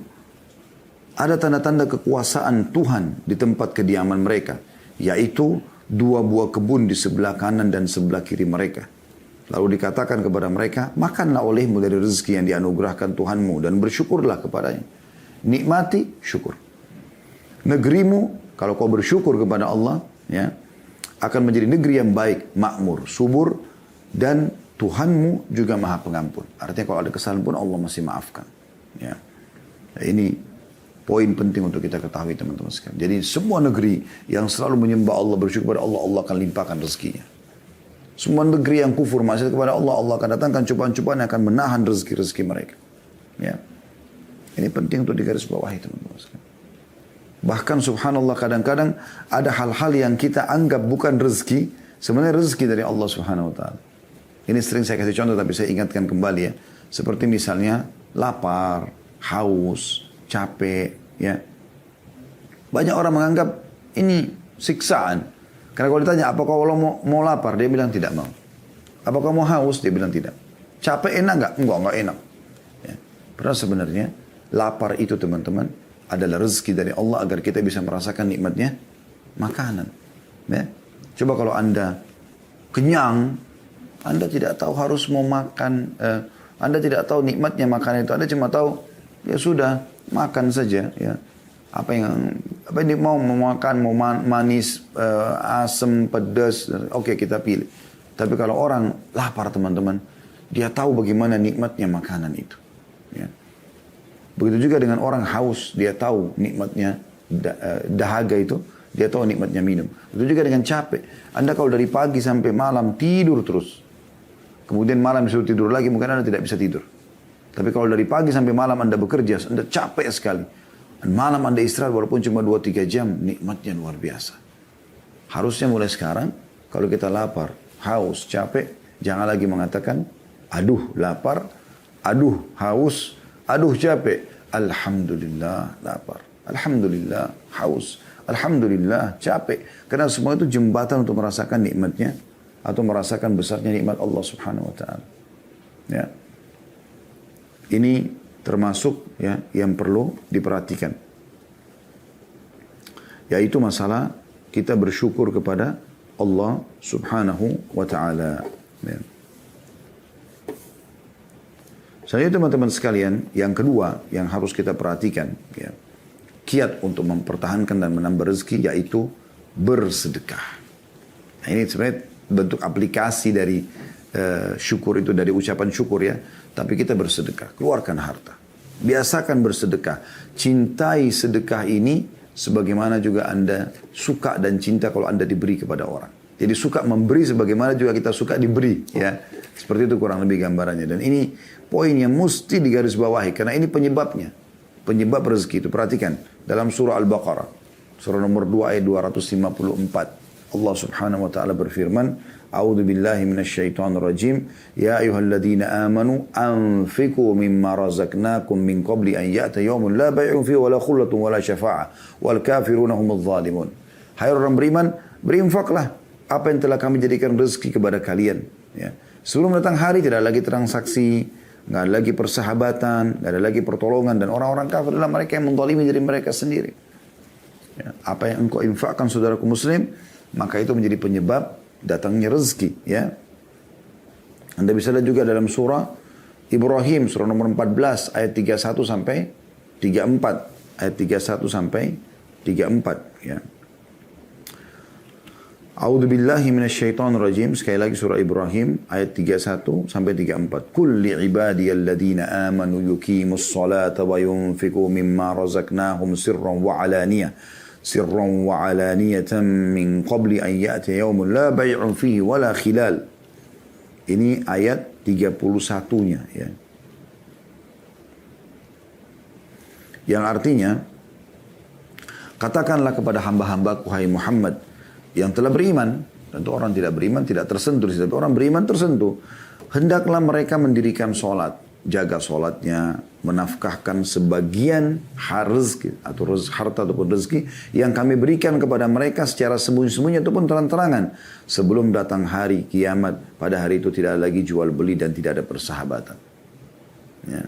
ada tanda-tanda kekuasaan Tuhan di tempat kediaman mereka, yaitu 2 buah kebun di sebelah kanan dan sebelah kiri mereka. Lalu dikatakan kepada mereka, makanlah olehmu dari rezeki yang dianugerahkan Tuhanmu dan bersyukurlah kepadanya. Nikmati, syukur. Negerimu, kalau kau bersyukur kepada Allah, ya, akan menjadi negeri yang baik, makmur, subur, dan Tuhanmu juga maha pengampun. Artinya kalau ada kesalahan pun Allah masih maafkan. Ya. Nah, ini poin penting untuk kita ketahui teman-teman sekalian. Jadi semua negeri yang selalu menyembah Allah, bersyukur kepada Allah, Allah akan limpahkan rezekinya. Semua negeri yang kufur maksiat kepada Allah, Allah akan datangkan cobaan-cobaan yang akan menahan rezeki-rezeki mereka. Ya. Ini penting untuk digarisbawahi teman-teman sekalian. Bahkan subhanallah kadang-kadang ada hal-hal yang kita anggap bukan rezeki, sebenarnya rezeki dari Allah Subhanahu wa taala. Ini sering saya kasih contoh tapi saya ingatkan kembali ya. Seperti misalnya lapar, haus, capek, ya. Banyak orang menganggap ini siksaan. Karena kalau ditanya apakah Allah mau lapar, dia bilang tidak mau. Apakah mau haus, dia bilang tidak. Capek enak enggak? Enggak enak. Ya. Padahal sebenarnya lapar itu teman-teman adalah rezeki dari Allah agar kita bisa merasakan nikmatnya makanan. Ya. Coba kalau Anda kenyang, Anda tidak tahu harus mau makan, Anda tidak tahu nikmatnya makanan itu. Anda cuma tahu ya sudah makan saja. Ya. Apa yang mau makan, mau manis, asam, pedas, oke kita pilih. Tapi kalau orang lapar teman-teman, dia tahu bagaimana nikmatnya makanan itu. Ya. Begitu juga dengan orang haus, dia tahu nikmatnya dahaga itu, dia tahu nikmatnya minum. Begitu juga dengan capek. Anda kalau dari pagi sampai malam tidur terus, kemudian malam disuruh tidur lagi, mungkin Anda tidak bisa tidur. Tapi kalau dari pagi sampai malam Anda bekerja, Anda capek sekali. Dan malam Anda istirahat walaupun cuma 2-3 jam, nikmatnya luar biasa. Harusnya mulai sekarang, kalau kita lapar, haus, capek, jangan lagi mengatakan, aduh lapar, aduh haus, aduh capek. Alhamdulillah lapar. Alhamdulillah haus. Alhamdulillah, capek. Karena semua itu jembatan untuk merasakan nikmatnya atau merasakan besarnya nikmat Allah Subhanahu wa taala. Ya. Ini termasuk ya yang perlu diperhatikan. Yaitu masalah kita bersyukur kepada Allah Subhanahu wa taala. Ya. Selanjutnya teman-teman sekalian, yang kedua yang harus kita perhatikan, ya, kiat untuk mempertahankan dan menambah rezeki yaitu bersedekah. Nah, ini sebenarnya bentuk aplikasi dari syukur itu, dari ucapan syukur ya. Tapi kita bersedekah, keluarkan harta. Biasakan bersedekah. Cintai sedekah ini sebagaimana juga Anda suka dan cinta kalau Anda diberi kepada orang. Jadi suka memberi sebagaimana juga kita suka diberi. Ya, seperti itu kurang lebih gambarannya. Dan ini poin yang mesti digarisbawahi karena ini penyebabnya. Penyebab rezeki itu. Perhatikan dalam surah Al-Baqarah. Surah nomor 2 ayat 254. Allah Subhanahu wa taala berfirman, A'udzu billahi minasyaitonir rajim. Ya ayyuhalladzina amanu anfiqu mimma razaqnakum min qabli an ya'ta yawmun la bay'un fihi wa la khullatun wa la syafa'ah wal kafiruna humudz zalimun. Hai orang beriman, berinfaklah apa yang telah kami jadikan rezeki kepada kalian. Ya. Sebelum datang hari tidak ada lagi transaksi, nggak ada lagi persahabatan, nggak ada lagi pertolongan, dan orang-orang kafir adalah mereka yang menzalimi diri mereka sendiri. Ya. Apa yang engkau infakkan saudaraku muslim, maka itu menjadi penyebab datangnya rezeki. Ya. Anda bisa lihat juga dalam surah Ibrahim, surah nomor 14 ayat 31 sampai 34, ayat 31 sampai 34. Ya. A'udzu billahi minasyaitonir rajim. Sekali lagi surah Ibrahim ayat 31 sampai 34. Qul li ibadiyalladzina amanu yuqimus salata wa yunfiqu mimma razaqnahum sirran wa alaniyatan min qabli an ya'tiya yawmun la bay'un fihi wa la khilal. Ini ayat 31-nya ya. Yang artinya, katakanlah kepada hamba-hambaku hai Muhammad yang telah beriman, tentu orang tidak beriman tidak tersentuh, tapi orang beriman tersentuh. Hendaklah mereka mendirikan sholat, jaga sholatnya, menafkahkan sebagian rezeki atau harta ataupun rezeki yang kami berikan kepada mereka secara sembunyi-sembunyi ataupun terang-terangan sebelum datang hari kiamat. Pada hari itu tidak ada lagi jual beli dan tidak ada persahabatan. Ya.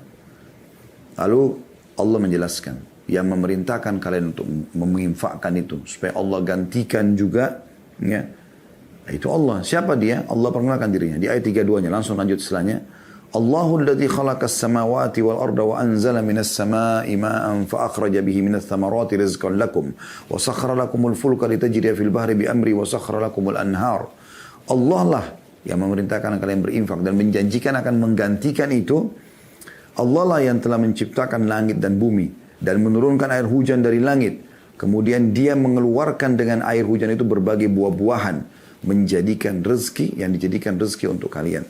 Lalu Allah menjelaskan, yang memerintahkan kalian untuk menginfakkan itu supaya Allah gantikan juga, ya, itu Allah. Siapa dia? Allah perkenalkan dirinya di ayat 32-nya. Langsung lanjut setelahnya. Allahul ladzi khalaqas samawati wal arda wa anzala minas samaa'i ma'an fa akhraja bihi minats thamarati rizqan lakum wa sakhkhara lakumul fulka litajriya fil bahri bi amri wa sakhkhara lakumul anhar. Allah lah yang memerintahkan kalian berinfak dan menjanjikan akan menggantikan itu. Allah lah yang telah menciptakan langit dan bumi dan menurunkan air hujan dari langit. Kemudian dia mengeluarkan dengan air hujan itu berbagai buah-buahan. Menjadikan rezeki yang dijadikan rezeki untuk kalian.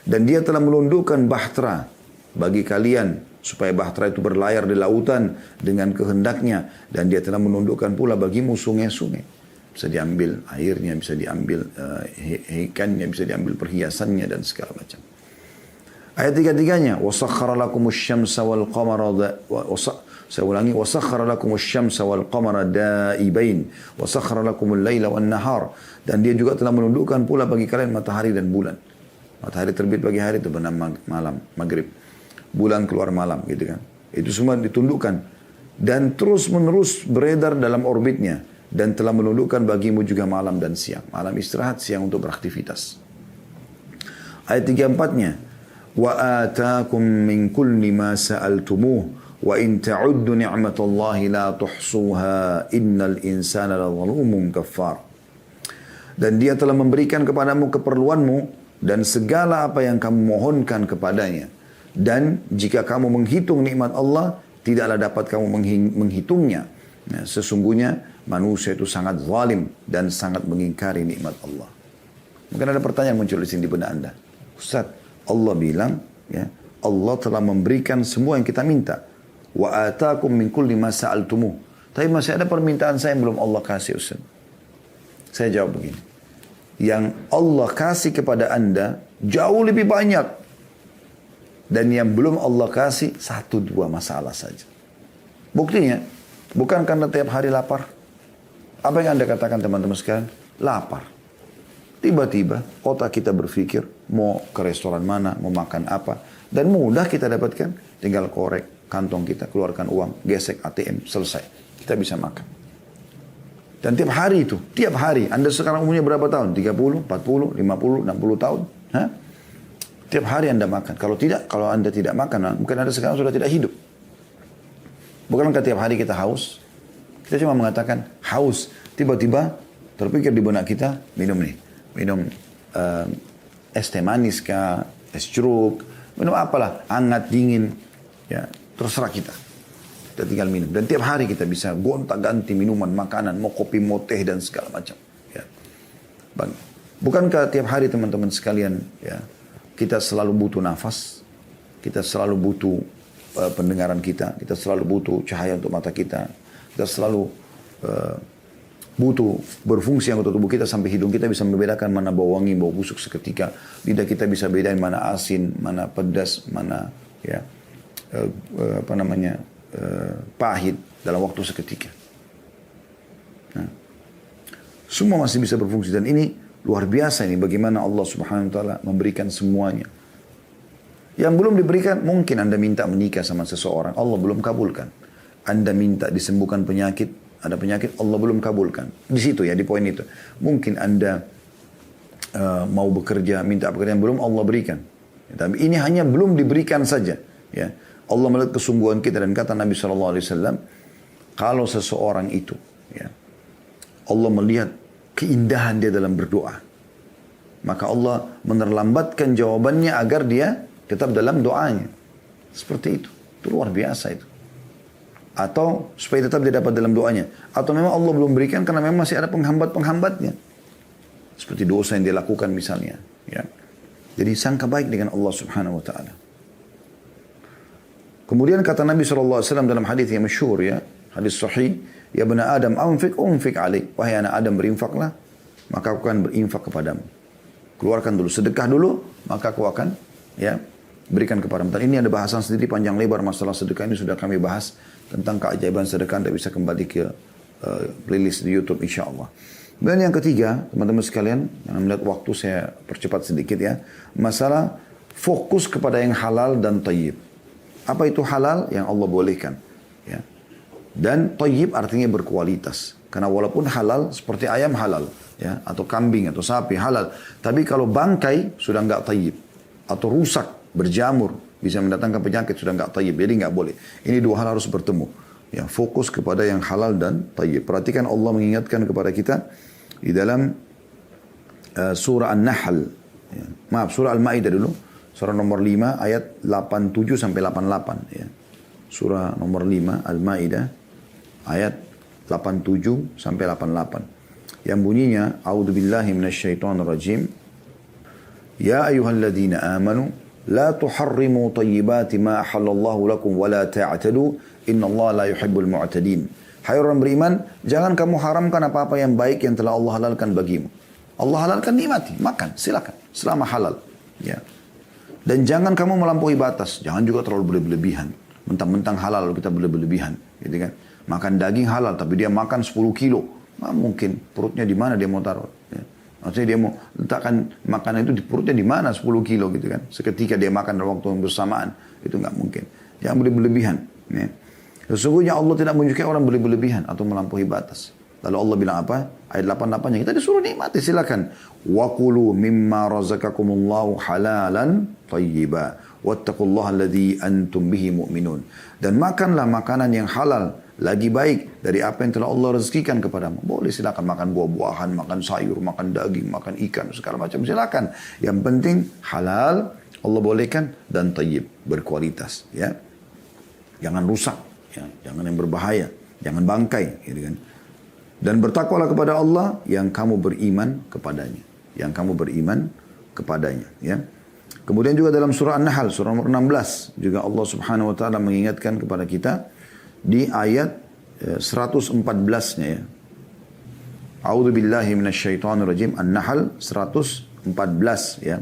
Dan dia telah menundukkan bahtera bagi kalian. Supaya bahtera itu berlayar di lautan dengan kehendaknya. Dan dia telah menundukkan pula bagimu sungai-sungai. Bisa diambil airnya, bisa diambil ikannya, bisa diambil perhiasannya dan segala macam. Ayat 33-nya. وَسَخَّرَ لَكُمُ الشَّمْسَ وَالْقَمَرَ Saya ulangi, وَسَخَّرَ لَكُمُ الشَّمْسَ وَالْقَمَرَ دَائِبَيْنِ وَسَخَّرَ لَكُمُ اللَّيْلَ وَالنَّهَارِ. Dan dia juga telah menundukkan pula bagi kalian matahari dan bulan. Matahari terbit pagi hari itu bernama malam, maghrib. Bulan keluar malam gitu kan. Itu semua ditundukkan. Dan terus menerus beredar dalam orbitnya. Dan telah menundukkan bagimu juga malam dan siang. Malam istirahat, siang untuk beraktivitas. Ayat 34-nya. وَآتَاكُمْ مِنْ كُلِّ مَا سَأَلْتُمُوهُ وَإِنْ تَعُدُّ نِعْمَةَ اللَّهِ لَا تُحْصُوهَا إِنَّ الْإِنسَانَ لَظَلُومٌ كَفَّارٌ. Dan dia telah memberikan kepadamu keperluanmu dan segala apa yang kamu mohonkan kepadanya. Dan jika kamu menghitung nikmat Allah, tidaklah dapat kamu menghitungnya. Nah, sesungguhnya manusia itu sangat zalim dan sangat mengingkari nikmat Allah. Mungkin ada pertanyaan muncul di sini di benak Anda. Ustaz, Allah bilang, ya, Allah telah memberikan semua yang kita minta. Wa atakum min kulli ma sa'altumuh. Tapi masih ada permintaan saya yang belum Allah kasih, Ustaz. Saya jawab begini. Yang Allah kasih kepada Anda jauh lebih banyak. Dan yang belum Allah kasih 1-2 masalah saja. Buktinya, bukan karena tiap hari lapar. Apa yang Anda katakan teman-teman sekalian? Lapar. Tiba-tiba otak kita berpikir mau ke restoran mana, mau makan apa. Dan mudah kita dapatkan. Tinggal korek kantong kita, keluarkan uang, gesek ATM, selesai. Kita bisa makan. Dan tiap hari itu, tiap hari. Anda sekarang umurnya berapa tahun? 30, 40, 50, 60 tahun? Hah? Tiap hari Anda makan. Kalau Anda tidak makan, mungkin Anda sekarang sudah tidak hidup. Bukankah tiap hari kita haus? Kita cuma mengatakan haus. Tiba-tiba terpikir di benak kita, minum nih. Minum es teh manis kah, es jeruk, minum apalah, hangat, dingin. Ya, terserah kita. Kita tinggal minum. Dan tiap hari kita bisa gonta-ganti minuman, makanan, mau kopi, mau teh, dan segala macam. Ya. Bukankah tiap hari teman-teman sekalian, ya, kita selalu butuh nafas, kita selalu butuh pendengaran kita selalu butuh cahaya untuk mata kita selalu butuh berfungsi anggota tubuh kita sampai hidung kita bisa membedakan mana bau wangi, bau busuk seketika. Lidah kita bisa bedain mana asin, mana pedas, mana ya pahit dalam waktu seketika. Nah, semua masih bisa berfungsi dan ini luar biasa ini bagaimana Allah Subhanahu wa taala memberikan semuanya. Yang belum diberikan, mungkin Anda minta menikah sama seseorang, Allah belum kabulkan. Anda minta disembuhkan penyakit, ada penyakit, Allah belum kabulkan. Di situ ya, di poin itu. Mungkin Anda mau bekerja, minta pekerjaan, belum Allah berikan. Ya, tapi ini hanya belum diberikan saja. Ya. Allah melihat kesungguhan kita dan kata Nabi SAW, kalau seseorang itu, ya, Allah melihat keindahan dia dalam berdoa, maka Allah menerlambatkan jawabannya agar dia tetap dalam doanya. Seperti itu. Itu luar biasa itu. Atau supaya tetap dia dapat dalam doanya. Atau memang Allah belum berikan karena memang masih ada penghambat-penghambatnya. Seperti dosa yang dia lakukan misalnya. Ya. Jadi sangka baik dengan Allah Subhanahu wa ta'ala. Kemudian kata Nabi SAW dalam hadis yang masyhur ya. Hadis sahih. Ya bena Adam unfik alaik. Wahai anak Adam berinfaklah. Maka aku akan berinfak kepadamu. Keluarkan dulu. Sedekah dulu. Maka aku akan ya berikan kepada mereka. Ini ada bahasan sendiri panjang lebar masalah sedekah ini sudah kami bahas tentang keajaiban sedekah. Anda bisa kembali ke playlist di YouTube insyaAllah. Dan yang ketiga, teman-teman sekalian, yang melihat waktu saya percepat sedikit ya, masalah fokus kepada yang halal dan tayyib. Apa itu halal? Yang Allah bolehkan. Ya. Dan tayyib artinya berkualitas. Karena walaupun halal seperti ayam halal, ya, atau kambing atau sapi halal, tapi kalau bangkai sudah enggak tayyib atau rusak, berjamur, bisa mendatangkan penyakit, sudah enggak tayyib. Jadi enggak boleh. Ini dua hal harus bertemu. Ya, fokus kepada yang halal dan tayyib. Perhatikan Allah mengingatkan kepada kita di dalam surah An-Nahl. Ya. Maaf, surah Al-Ma'idah dulu. Surah nomor 5 ayat 87 sampai 88. Ya. Surah nomor 5 Al-Ma'idah ayat 87 sampai 88. Yang bunyinya, A'udzubillahi minasyaitonirrajim. Ya ayyuhalladzina amanu la tuharrimu tayyibati ma ahallallahu lakum wa la ta'tadu innallaha la yuhibbul mu'tadin. Hai orang beriman, jangan kamu haramkan apa-apa yang baik yang telah Allah halalkan bagimu. Allah halalkan, nikmati, makan, silakan selama halal. Ya. Dan jangan kamu melampaui batas, jangan juga terlalu berlebihan. Mentang-mentang halal lalu kita berlebihan, gitu kan? Makan daging halal tapi dia makan 10 kilo. Nah, mungkin perutnya di mana dia mau taruh? Ya. Maksudnya dia mau letakkan makanan itu di perutnya di mana 10 kilo gitu kan. Seketika dia makan dalam waktu yang bersamaan. Itu nggak mungkin. Jangan berlebihan. Ya. Sesungguhnya Allah tidak menyukai orang berlebihan atau melampaui batas. Lalu Allah bilang apa? Ayat 88-nya kita disuruh nikmati, silakan. Wa kulu mimma razaqakumullahu halalan thayyiba. Wattaqullaha alladzi antum bihi mu'minun. Dan makanlah makanan yang halal lagi baik dari apa yang telah Allah rezekikan kepadamu. Boleh silakan makan buah-buahan, makan sayur, makan daging, makan ikan, segala macam silakan. Yang penting halal Allah bolehkan dan tayyib, berkualitas, ya. Jangan rusak, ya. Jangan yang berbahaya, jangan bangkai, gitu kan. Dan bertakwalah kepada Allah yang kamu beriman kepadanya, yang kamu beriman kepadanya, ya. Kemudian juga dalam surah An-Nahl, surah nomor 16, juga Allah Subhanahu wa taala mengingatkan kepada kita di ayat 114-nya ya. A'udzu billahi minasyaitonir rajim. An-Nahl 114 ya.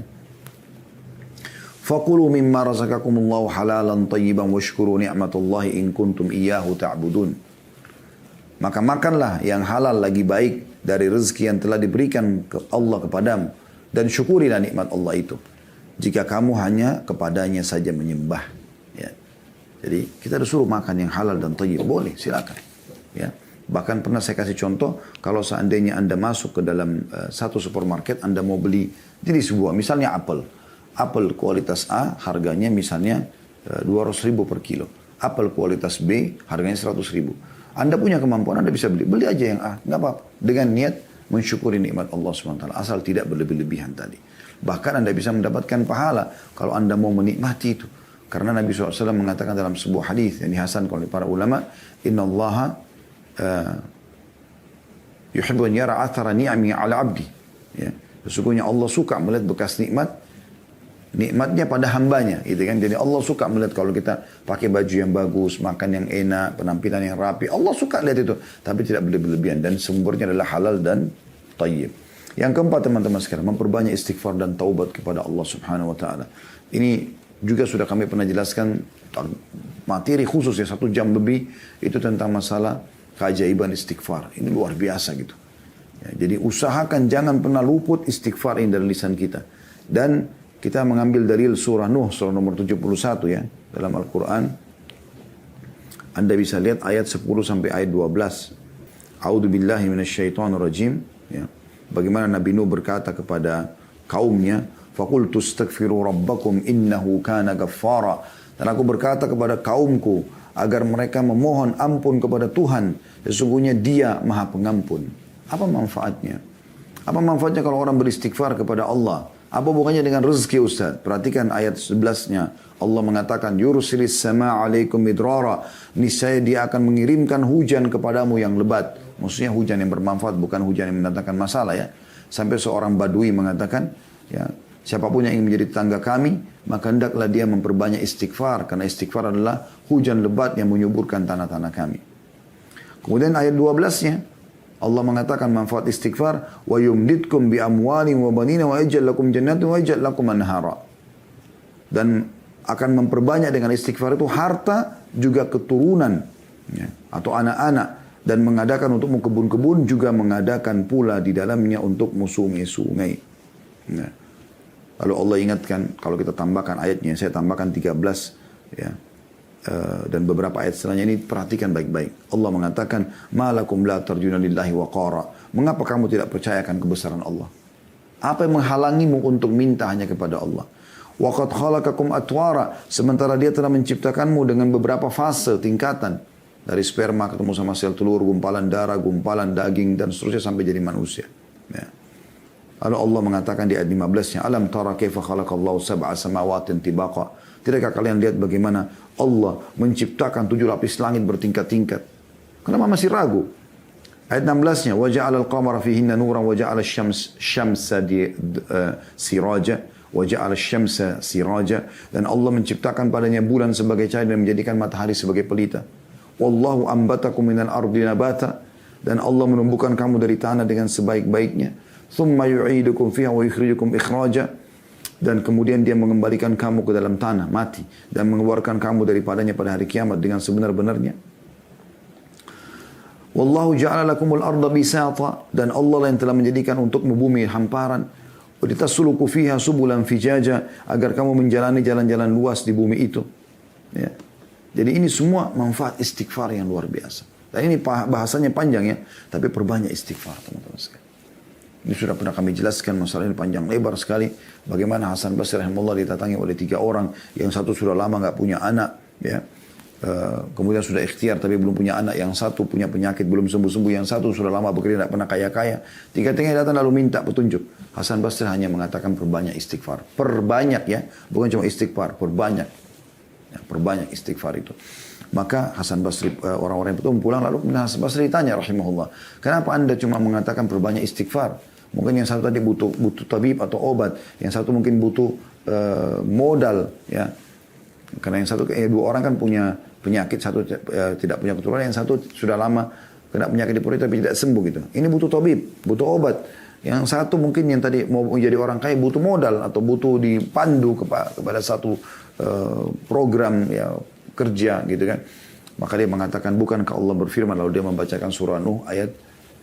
Fakulu mimma razaqakumullahu halalan tayyiban washkuru ni'matallahi in kuntum iyyahu ta'budun. Maka makanlah yang halal lagi baik dari rezeki yang telah diberikan ke Allah kepadamu. Dan syukurilah nikmat Allah itu. Jika kamu hanya kepadanya saja menyembah. Ya. Jadi kita disuruh makan yang halal dan thayyib. Boleh, silakan. Ya. Bahkan pernah saya kasih contoh, kalau seandainya Anda masuk ke dalam satu supermarket, Anda mau beli jenis buah, misalnya apel. Apel kualitas A harganya misalnya 200.000 per kilo. Apel kualitas B harganya 100.000. Anda punya kemampuan, Anda bisa beli aja yang A, nggak apa-apa. Dengan niat mensyukuri nikmat Allah SWT, asal tidak berlebih-lebihan tadi. Bahkan Anda bisa mendapatkan pahala kalau Anda mau menikmati itu. Karena Nabi SAW mengatakan dalam sebuah hadis yang dihasankan oleh para ulama, Inna Allaha yuhibbu an yara athara ni'ami ala abdi. Ya. Sesungguhnya Allah suka melihat bekas nikmatnya pada hambanya, gitu kan. Jadi Allah suka melihat kalau kita pakai baju yang bagus, makan yang enak, penampilan yang rapi. Allah suka lihat itu, tapi tidak berlebihan dan sumbernya adalah halal dan thayyib. Yang keempat teman-teman sekalian, memperbanyak istighfar dan taubat kepada Allah Subhanahu wa taala. Ini juga sudah kami pernah jelaskan materi khusus ya 1 jam lebih itu tentang masalah keajaiban istighfar. Ini luar biasa gitu. Ya, jadi usahakan jangan pernah luput istighfar ini dari lisan kita. Dan kita mengambil dalil surah Nuh, surah nomor 71 ya, dalam Al-Quran. Anda bisa lihat ayat 10 sampai ayat 12. A'udzu billahi minasyaitonir rajim. Ya. Bagaimana Nabi Nuh berkata kepada kaumnya, "Faqultu astaghfiru rabbakum innahu kana ghaffara." Dan aku berkata kepada kaumku agar mereka memohon ampun kepada Tuhan, sesungguhnya Dia Maha Pengampun. Apa manfaatnya? Apa manfaatnya kalau orang beristighfar kepada Allah? Apa bukannya dengan rezeki Ustaz? Perhatikan ayat 11-nya. Allah mengatakan, Yursilis sama alaikum midrara. Niscaya dia akan mengirimkan hujan kepadamu yang lebat. Maksudnya hujan yang bermanfaat, bukan hujan yang mendatangkan masalah ya. Sampai seorang badui mengatakan, ya, siapapun yang ingin menjadi tetangga kami, maka hendaklah dia memperbanyak istighfar. Karena istighfar adalah hujan lebat yang menyuburkan tanah-tanah kami. Kemudian ayat 12-nya. Allah mengatakan manfaat istighfar, wa yumditkum bi amwalin wa banina wa yaj'al lakum jannatin wa yaj'al lakum anhara. Dan akan memperbanyak dengan istighfar itu harta juga keturunan ya, atau anak-anak, dan mengadakan untukmu kebun-kebun, juga mengadakan pula di dalamnya untukmu sungai-sungai. Ya. Lalu Allah ingatkan, kalau kita tambahkan ayatnya, saya tambahkan 13 ya. Dan beberapa ayat setelahnya ini perhatikan baik-baik. Allah mengatakan, "Malakum la tarjuna lillahi waqara." Mengapa kamu tidak percayakan kebesaran Allah? Apa yang menghalangimu untuk minta hanya kepada Allah? Wa qad khalaqakum atwara, sementara Dia telah menciptakanmu dengan beberapa fase, tingkatan. Dari sperma ketemu sama sel telur, gumpalan darah, gumpalan daging dan seterusnya sampai jadi manusia. Ya. Lalu Allah mengatakan di ayat 15-nya, "Alam tara kaifa khalaqallahu sab'a samawatin tibaqa." Tidakkah kalian lihat bagaimana Allah menciptakan 7 lapis langit bertingkat-tingkat? Kenapa masih ragu? Ayat 16-nya, "Wa ja'ala al-qamara fihinna nuran wa ja'ala asy-syamsa siraja wa ja'ala asy-syamsa siraja." Dan Allah menciptakan padanya bulan sebagai cahaya dan menjadikan matahari sebagai pelita. "Wallahu ambatakum minal ardi nabata." Dan Allah menumbuhkan kamu dari tanah dengan sebaik-baiknya. "Tsumma yu'idukum fiha wa yukhrijukum ikhraja." Dan kemudian Dia mengembalikan kamu ke dalam tanah, mati, dan mengeluarkan kamu daripadanya pada hari kiamat dengan sebenar-benarnya. Wallahu ja'ala lakumul arda bisata, dan Allah yang telah menjadikan untukmu bumi hamparan. Wa litasluku fiha subulan fijaja, agar kamu menjalani jalan-jalan luas di bumi itu. Ya. Jadi ini semua manfaat istighfar yang luar biasa. Dan ini bahasanya panjang ya, tapi perbanyak istighfar teman-teman sekalian. Ini sudah pernah kami jelaskan, masalah ini panjang lebar sekali. Bagaimana Hasan Basri rahimahullah didatangi oleh 3 orang. Yang satu sudah lama nggak punya anak. Ya. Kemudian sudah ikhtiar tapi belum punya anak. Yang satu punya penyakit belum sembuh-sembuh. Yang satu sudah lama bekerja tidak pernah kaya-kaya. Tiga-tiganya datang lalu minta petunjuk. Hasan Basri hanya mengatakan perbanyak istighfar. Perbanyak ya. Bukan cuma istighfar, perbanyak. Ya, perbanyak istighfar itu. Maka Hasan Basri, orang-orang itu pulang lalu Hasan Basri ditanya rahimahullah, kenapa anda cuma mengatakan perbanyak istighfar? Mungkin yang satu tadi butuh tabib atau obat, yang satu mungkin butuh modal, ya. Karena yang satu, 2 orang kan punya penyakit, satu tidak punya keturunan, yang satu sudah lama kena penyakit di perut tapi tidak sembuh gitu. Ini butuh tabib, butuh obat. Yang satu mungkin yang tadi mau menjadi orang kaya butuh modal atau butuh dipandu kepada satu program ya kerja gitu kan. Maka dia mengatakan, bukankah Allah berfirman, lalu dia membacakan surah Nuh ayat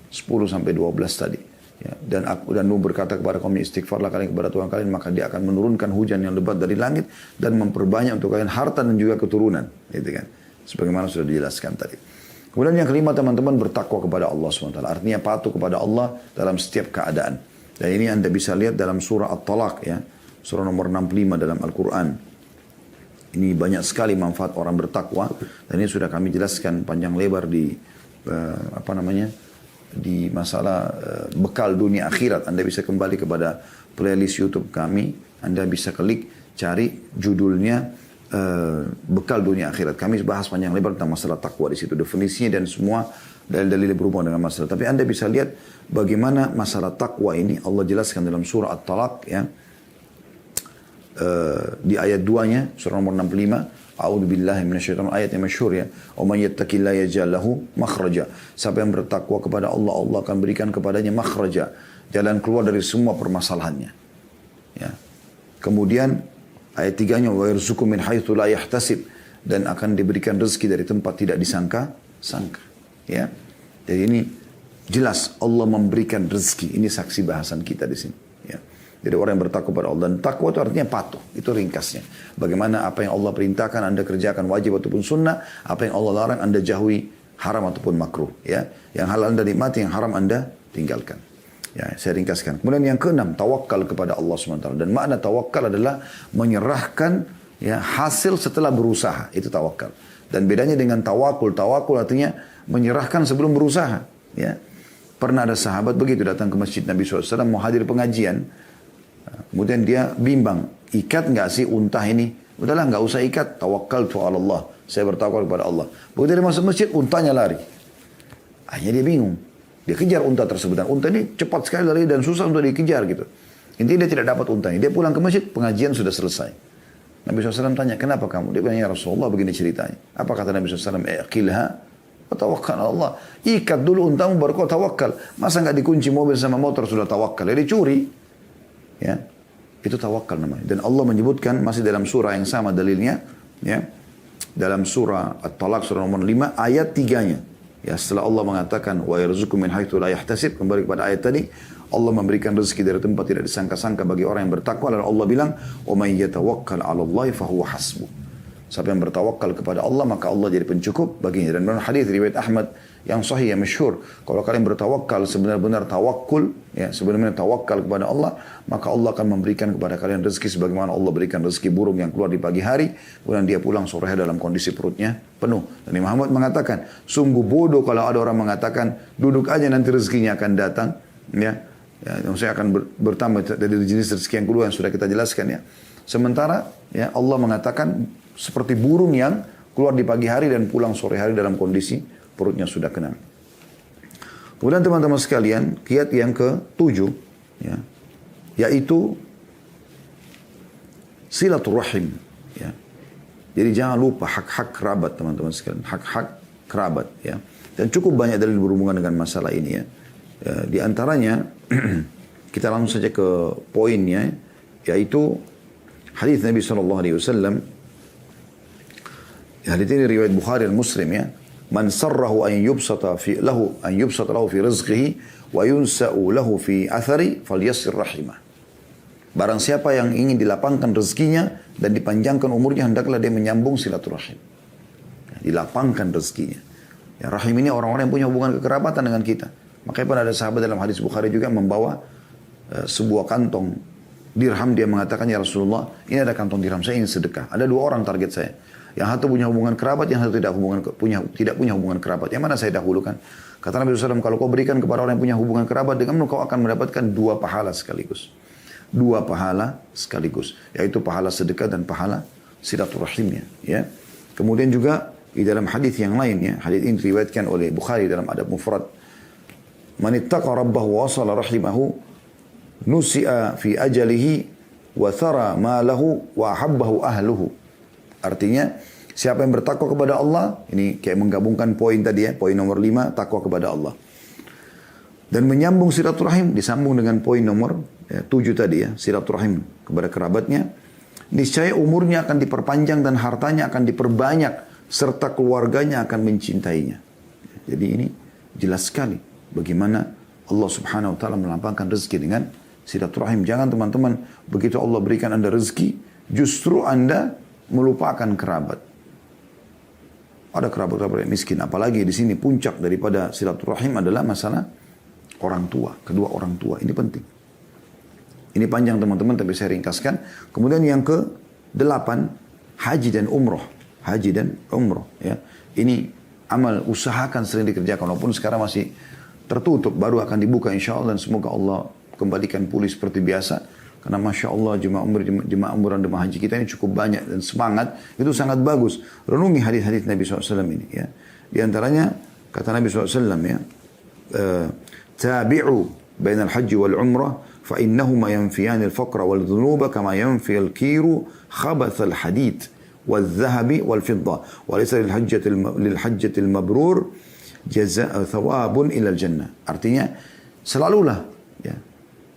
10 sampai 12 tadi. Ya, dan Nuh berkata kepada kaumnya, istighfarlah kalian kepada Tuhan kalian, maka dia akan menurunkan hujan yang lebat dari langit dan memperbanyak untuk kalian harta dan juga keturunan. Gitu kan. Sebagaimana sudah dijelaskan tadi. Kemudian yang kelima, teman-teman, bertakwa kepada Allah SWT. Artinya patuh kepada Allah dalam setiap keadaan. Dan ini Anda bisa lihat dalam surah At-Talaq, ya, surah nomor 65 dalam Al-Quran. Ini banyak sekali manfaat orang bertakwa, dan ini sudah kami jelaskan panjang lebar di di masalah bekal dunia akhirat. Anda bisa kembali kepada playlist YouTube kami, Anda bisa klik cari judulnya bekal dunia akhirat. Kami bahas panjang lebar tentang masalah takwa di situ, definisinya dan semua dalil-dalil berhubungan dengan masalah. Tapi Anda bisa lihat bagaimana masalah takwa ini Allah jelaskan dalam surah At-Talaq, ya. Di ayat 2-nya surah nomor 65, a'udzubillahi minasyaitonir ayat yang masyhur, ya. Wa may yattaqillaha yaj'al lahu makhraja. Siapa yang bertakwa kepada Allah, Allah akan berikan kepadanya makhraja, jalan keluar dari semua permasalahannya. Ya. Kemudian ayat 3-nya wa yarzuqu min haitsu la yahtasib, dan akan diberikan rezeki dari tempat tidak disangka-sangka. Ya. Jadi ini jelas Allah memberikan rezeki. Ini saksi bahasan kita di sini. Ya. Jadi orang yang bertakwa kepada Allah, dan takwa itu artinya patuh. Itu ringkasnya. Bagaimana apa yang Allah perintahkan Anda kerjakan wajib ataupun sunnah, apa yang Allah larang Anda jauhi haram ataupun makruh. Ya. Yang halal Anda nikmati, yang haram Anda tinggalkan. Ya, saya ringkaskan. Kemudian yang keenam, tawakal kepada Allah SWT. Dan makna tawakal adalah menyerahkan, ya, hasil setelah berusaha. Itu tawakal. Dan bedanya dengan tawakul. Tawakul artinya menyerahkan sebelum berusaha. Ya. Pernah ada sahabat begitu datang ke masjid Nabi SAW mau hadir pengajian. Kemudian dia bimbang, ikat nggak sih unta ini? Udahlah, nggak usah ikat. Tawakkaltu ala Allah. Saya bertawakal kepada Allah. Begitu dia masuk masjid, untanya lari. Akhirnya dia bingung. Dia kejar unta tersebut. Dan unta ini cepat sekali lari dan susah untuk dikejar gitu. Intinya dia tidak dapat untanya. Dia pulang ke masjid, pengajian sudah selesai. Nabi SAW tanya, kenapa kamu? Dia bilang, ya Rasulullah, begini ceritanya. Apa kata Nabi SAW? Iqilha wa tawakkal ala Allah. Ikat dulu untamu baru kau tawakal. Masa nggak dikunci mobil sama motor sudah tawakal? Ya dicuri. Ya, itu tawakal namanya. Dan Allah menyebutkan masih dalam surah yang sama dalilnya, ya, dalam surah At-Talaq surah nomor 5 ayat 3-nya. Ya, setelah Allah mengatakan wa yarzuqu min haitsu la yahtasib, kembali kepada ayat tadi, Allah memberikan rezeki dari tempat tidak disangka-sangka bagi orang yang bertakwa. Lalu Allah bilang, wa may yatawakkal 'ala Allah fa huwa hasbuh. Siapa yang bertawakal kepada Allah, maka Allah jadi pencukup baginya. Dan dalam hadis riwayat Ahmad yang sahih, yang masyhur, kalau kalian bertawakal sebenar-benar tawakul, ya, sebenarnya tawakal kepada Allah, maka Allah akan memberikan kepada kalian rezeki sebagaimana Allah berikan rezeki burung yang keluar di pagi hari, kemudian dia pulang sore dalam kondisi perutnya penuh. Dan Imam Ahmad mengatakan, sungguh bodoh kalau ada orang mengatakan duduk aja nanti rezekinya akan datang, ya. Ya, maksudnya akan bertambah dari jenis rezeki yang kedua yang sudah kita jelaskan, ya. Sementara, ya, Allah mengatakan seperti burung yang keluar di pagi hari dan pulang sore hari dalam kondisi perutnya sudah kenyang. Kemudian teman-teman sekalian, kiat yang ke-7, ya, yaitu silaturahim. Ya. Jadi jangan lupa hak-hak kerabat, teman-teman sekalian, hak-hak kerabat. Ya. Dan cukup banyak dalil berhubungan dengan masalah ini. Ya. Ya, di antaranya kita langsung saja ke poinnya, yaitu hadis Nabi SAW. Hadis ini riwayat Bukhari dan Muslim, ya. Man sarrahu an yubsata lahu fi rizqihi wa yunsa'u lahu fi athari falyasir rahimah. Barang siapa yang ingin dilapangkan rezekinya dan dipanjangkan umurnya, hendaklah dia menyambung silaturahim. Dilapangkan rezekinya. Ya, rahim ini orang-orang yang punya hubungan kekerabatan dengan kita. Makanya pun ada sahabat dalam hadis Bukhari juga membawa sebuah kantong dirham. Dia mengatakan, ya Rasulullah, ini ada kantong dirham, saya ingin sedekah. Ada 2 orang target saya. Yang satu punya hubungan kerabat, yang satu tidak punya hubungan kerabat. Yang mana saya dahulukan? Kata Nabi SAW, kalau kau berikan kepada orang yang punya hubungan kerabat, dengan kau akan mendapatkan 2 pahala sekaligus. 2 pahala sekaligus. Yaitu pahala sedekah dan pahala silaturahimnya. Ya. Kemudian juga di dalam hadis yang lain, ya, hadis ini diriwayatkan oleh Bukhari dalam Adab Mufrad. Man ittaqa rabbahu wa wasala rahimahu nusi'a fi ajalihi wa thara ma lahu wa ahabbahu ahluhu. Artinya, siapa yang bertakwa kepada Allah, ini kayak menggabungkan poin tadi, ya, poin nomor 5, takwa kepada Allah. Dan menyambung silaturahim, disambung dengan poin nomor 7 tadi, ya, silaturahim kepada kerabatnya. Niscaya umurnya akan diperpanjang dan hartanya akan diperbanyak serta keluarganya akan mencintainya. Jadi ini jelas sekali bagaimana Allah Subhanahu wa taala melapangkan rezeki dengan silaturahim. Jangan teman-teman begitu Allah berikan Anda rezeki, justru Anda melupakan kerabat. Ada kerabat-kerabat yang miskin, apalagi di sini puncak daripada silaturahim adalah masalah orang tua, kedua orang tua. Ini penting. Ini panjang teman-teman, tapi saya ringkaskan. Kemudian yang ke-8, haji dan umroh. Haji dan umroh. Ya. Ini amal usahakan sering dikerjakan, walaupun sekarang masih tertutup, baru akan dibuka insya Allah, dan semoga Allah kembalikan pulih seperti biasa. Karena Masya Allah jemaah umrah dan jemaah haji kita ini cukup banyak dan semangat, itu sangat bagus. Renungi hadis-hadis Nabi SAW ini. Ya. Di antaranya kata Nabi SAW ya, tabi'u bainal haji wal umrah fa innahuma yanfiyani al-faqra wal dhunuba kama yanfi al-kiru khabath al-hadid wal dhahabi wal fidda wa laysa lil hajjati al-mabrur jazaa thawabun ila al-jannah. Artinya selalulah ya,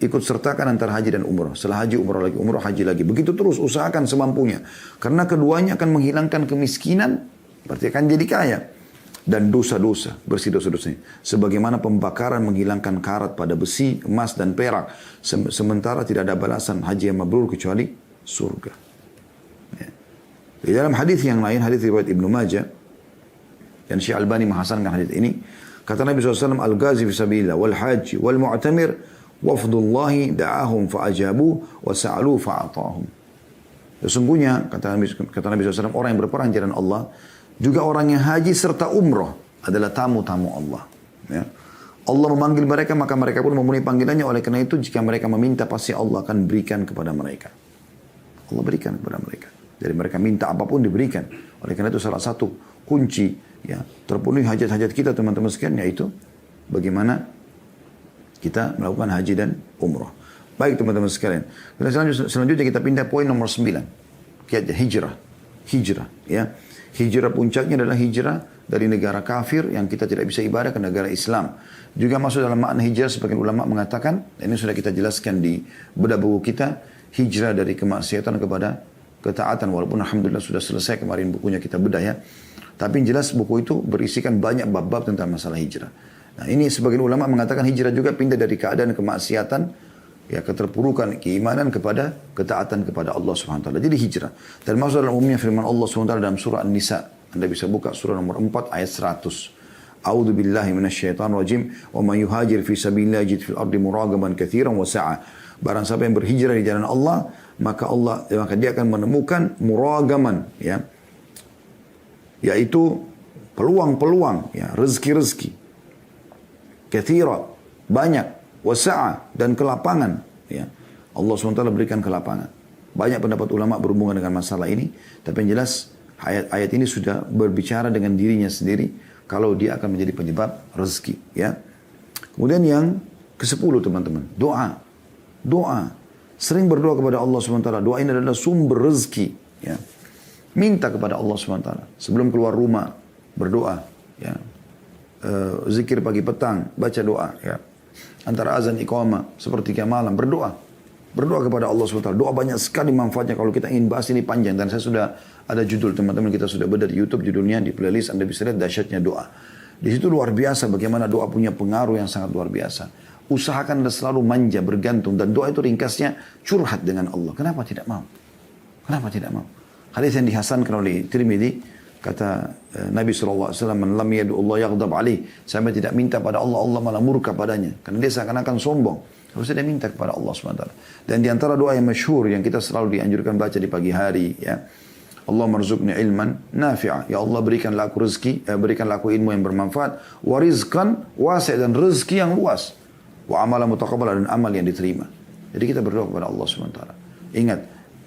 ikut sertakan antara haji dan umrah. Setelah haji, umrah haji lagi. Begitu terus, usahakan semampunya. Karena keduanya akan menghilangkan kemiskinan, berarti akan jadi kaya. Dan dosa-dosa, bersih dosa-dosanya. Sebagaimana pembakaran menghilangkan karat pada besi, emas dan perak. Sementara tidak ada balasan haji yang mabrur kecuali surga. Ya. Di dalam hadis yang lain, hadis riwayat Ibnu Majah, dan Syekh Albani menghasankan hadis ini, kata Nabi SAW, al-ghazi fi sabilillah wal haji wal mu'tamir wafdullahi da'ahum fa'ajabu wa sa'alu fa'atahum. Sesungguhnya kata Nabi SAW, orang yang berperang jalan Allah, juga orang yang haji serta umrah adalah tamu-tamu Allah. Ya. Allah memanggil mereka, maka mereka pun memenuhi panggilannya. Oleh karena itu, jika mereka meminta, pasti Allah akan berikan kepada mereka. Allah berikan kepada mereka. Jadi mereka minta apapun diberikan. Oleh karena itu, salah satu kunci ya terpenuhi hajat-hajat kita teman-teman sekalian, yaitu bagaimana kita melakukan haji dan umrah. Baik teman-teman sekalian. Selanjutnya kita pindah poin nomor 9. Hijrah. Hijrah. Ya. Hijrah puncaknya adalah hijrah dari negara kafir yang kita tidak bisa ibadah ke negara Islam. Juga masuk dalam makna hijrah, sebagian ulama mengatakan, dan ini sudah kita jelaskan di bedah buku kita, hijrah dari kemaksiatan kepada ketaatan. Walaupun alhamdulillah sudah selesai kemarin bukunya kita bedah ya. Tapi yang jelas buku itu berisikan banyak bab-bab tentang masalah hijrah. Nah ini sebagian ulama mengatakan hijrah juga pindah dari keadaan kemaksiatan, ya keterpurukan keimanan kepada ketaatan kepada Allah SWT. Jadi hijrah. Dan masuk dalam umumnya firman Allah SWT dalam surah An-Nisa. Anda bisa buka surah nomor 4 ayat 100. A'udzu billahi minasyaitonir rajim. Wa man yuhajir fi sabilillah yajid fil ardi muragaman katsiran wa sa'a. Barang siapa yang berhijrah di jalan Allah, maka dia akan menemukan muragaman ya. Yaitu peluang-peluang ya, rezeki-rezeki. Katsira, banyak, wasa'a, dan kelapangan. Ya. Allah SWT berikan kelapangan. Banyak pendapat ulama berhubungan dengan masalah ini. Tapi yang jelas, ayat ini sudah berbicara dengan dirinya sendiri. Kalau dia akan menjadi penyebab rezeki. Ya. Kemudian yang ke-10 teman-teman. Doa. Doa. Sering berdoa kepada Allah SWT. Doa ini adalah sumber rezeki. Ya. Minta kepada Allah SWT. Sebelum keluar rumah, berdoa. Ya. Zikir pagi petang, baca doa. Ya. Antara azan iqamah, sepertiga malam, berdoa. Berdoa kepada Allah SWT. Doa banyak sekali manfaatnya. Kalau kita ingin bahas ini panjang. Dan saya sudah ada judul, teman-teman kita sudah bedah di YouTube. Judulnya di playlist, Anda bisa lihat dahsyatnya doa. Di situ luar biasa bagaimana doa punya pengaruh yang sangat luar biasa. Usahakan Anda selalu manja, bergantung. Dan doa itu ringkasnya curhat dengan Allah. Kenapa tidak mau? Kenapa tidak mau? Hadis yang dihasankan oleh Tirmidzi, kata Nabi SAW, man lam yadu Allah yaghdab alaih. Saya tidak minta pada Allah, Allah malah murka padanya. Karena dia seakan-akan sombong. Harusnya dia minta kepada Allah SWT. Dan di antara doa yang masyhur yang kita selalu dianjurkan baca di pagi hari, ya, Allah marzuqni ilman nafi'a. Ya Allah berikanlah aku rezeki, berikanlah aku ilmu yang bermanfaat. Wa rizqan wasi', dan rezeki yang luas. Wa amalan mutaqabbal, dan amal yang diterima. Jadi kita berdoa kepada Allah SWT. Ingat,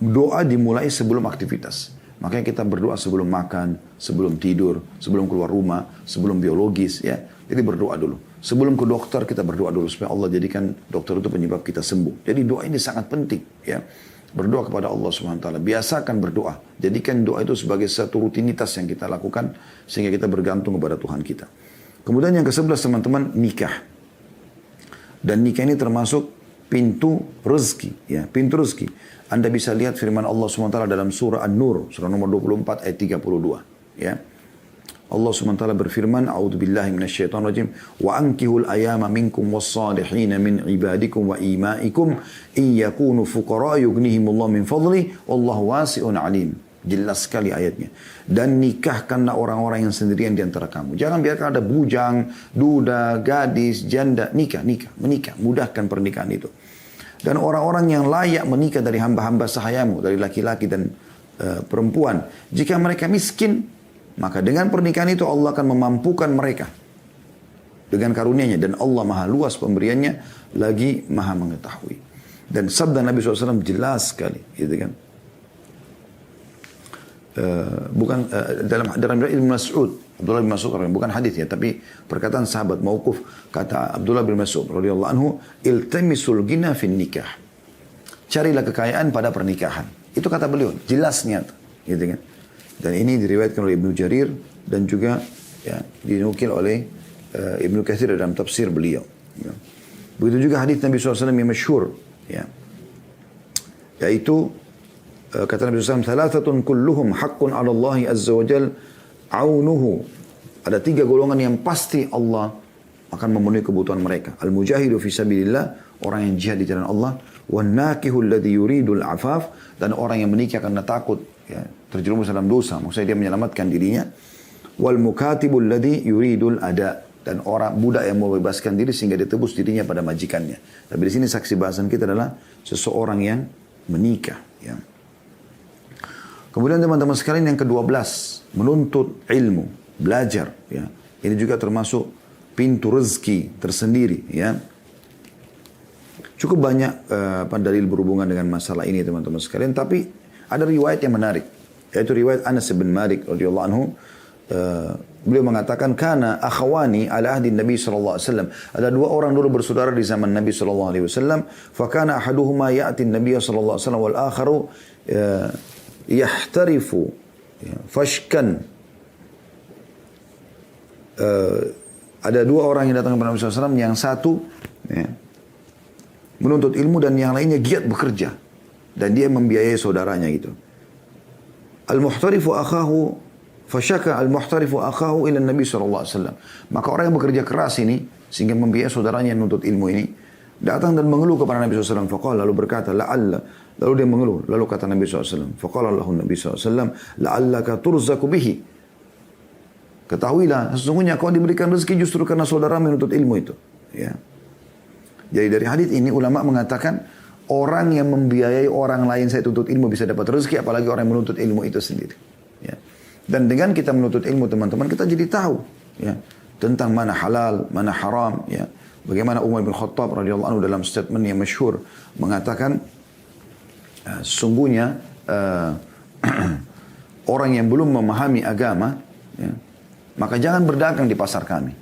doa dimulai sebelum aktivitas. Makanya kita berdoa sebelum makan, sebelum tidur, sebelum keluar rumah, sebelum biologis, ya. Jadi berdoa dulu. Sebelum ke dokter kita berdoa dulu supaya Allah jadikan dokter itu penyebab kita sembuh. Jadi doa ini sangat penting, ya. Berdoa kepada Allah SWT. Biasakan berdoa. Jadikan doa itu sebagai satu rutinitas yang kita lakukan sehingga kita bergantung kepada Tuhan kita. Kemudian yang ke-11 teman-teman, nikah. Dan nikah ini termasuk pintu rezeki, ya, pintu rezeki. Anda bisa lihat firman Allah SWT dalam surah An-Nur, surah nomor 24 ayat 32, ya. Allah SWT berfirman, A'udzubillahi minasyaitonirrajim, wa ankihul ayama minkum was-salihina min ibadikum wa imaikum iyakunu fuqara yughnihimullah min fadli wallahu wasi'un alim. Jelas sekali ayatnya. Dan nikahkanlah orang-orang yang sendirian di antara kamu. Jangan biarkan ada bujang, duda, gadis, janda. Menikah. Mudahkan pernikahan itu. Dan orang-orang yang layak menikah dari hamba-hamba sahayamu, dari laki-laki dan perempuan. Jika mereka miskin, maka dengan pernikahan itu Allah akan memampukan mereka dengan karunia-Nya, dan Allah maha luas pemberiannya lagi maha mengetahui. Dan sabda Nabi SAW jelas sekali, gitu kan? Dalam Ibn Mas'ud, Abdullah bin Mas'ud, bukan hadis ya, tapi perkataan sahabat mauquf, kata Abdullah bin Mas'ud radhiyallahu anhu, iltamisul ghina fin nikah. Carilah kekayaan pada pernikahan. Itu kata beliau, jelasnya, gitu kan? Dan ini diriwayatkan oleh Ibnu Jarir dan juga ya, dinukil oleh Ibnu Katsir dalam tafsir beliau. Ya. Begitu juga hadis Nabi SAW yang masyhur, ya, yaitu kata Nabi SAW, thalathatun kulluhum haqqun 'ala Allah azza wa jal aunuhu. Ada 3 golongan yang pasti Allah akan memenuhi kebutuhan mereka. Al-mujahidu fi sabilillah, orang yang jihad di jalan Allah, wan nakihu alladhi yuridul afaf, dan orang yang menikah karena takut ya, terjerumus dalam dosa, maksudnya dia menyelamatkan dirinya. Wal mukatibul ladzi yuridul ada, dan orang budak yang mau bebaskan diri sehingga ditebus dirinya pada majikannya. Tapi di sini saksi bahasan kita adalah seseorang yang menikah. Ya. Kemudian teman-teman sekalian yang ke-12, menuntut ilmu, belajar. Ya. Ini juga termasuk pintu rezeki tersendiri. Ya. Cukup banyak dalil berhubungan dengan masalah ini teman-teman sekalian, tapi ada riwayat yang menarik, yaitu riwayat Anas bin Malik radhiyallahu anhu. Beliau mengatakan, kana akhawani ala ahdi Nabi sallallahu alaihi wasallam. Ada 2 orang dulu bersaudara di zaman Nabi sallallahu alaihi wasallam. Fa kana ahaduhuma ya'ti Nabi sallallahu alaihi wasallam wal akharu yahtarifu fashkan. Ada 2 orang yang datang kepada Nabi sallallahu alaihi wasallam, yang satu ya, menuntut ilmu dan yang lainnya giat bekerja, dan dia membiayai saudaranya gitu. Al-muhtarifu akhahu fashaka al-muhtarifu akhahu ila Nabi sallallahu alaihi wasallam. Maka orang yang bekerja keras ini sehingga membiayai saudaranya yang menuntut ilmu ini datang dan mengeluh kepada Nabi sallallahu alaihi wasallam. Faqala, lalu berkata, la'alla, lalu dia mengeluh, lalu kata Nabi sallallahu alaihi wasallam, faqala lahu Nabi sallallahu alaihi wasallam, la'allaka turzaku bihi. Ketahuilah sesungguhnya kau diberikan rezeki justru karena saudara menuntut ilmu itu. Ya. Jadi dari hadis ini ulama mengatakan orang yang membiayai orang lain saya tuntut ilmu bisa dapat rezeki, apalagi orang yang menuntut ilmu itu sendiri. Ya. Dan dengan kita menuntut ilmu teman-teman, kita jadi tahu ya, tentang mana halal, mana haram. Ya. Bagaimana Umar bin Khattab radhiyallahu anhu dalam statement yang masyhur mengatakan, sesungguhnya orang yang belum memahami agama, ya, maka jangan berdagang di pasar kami.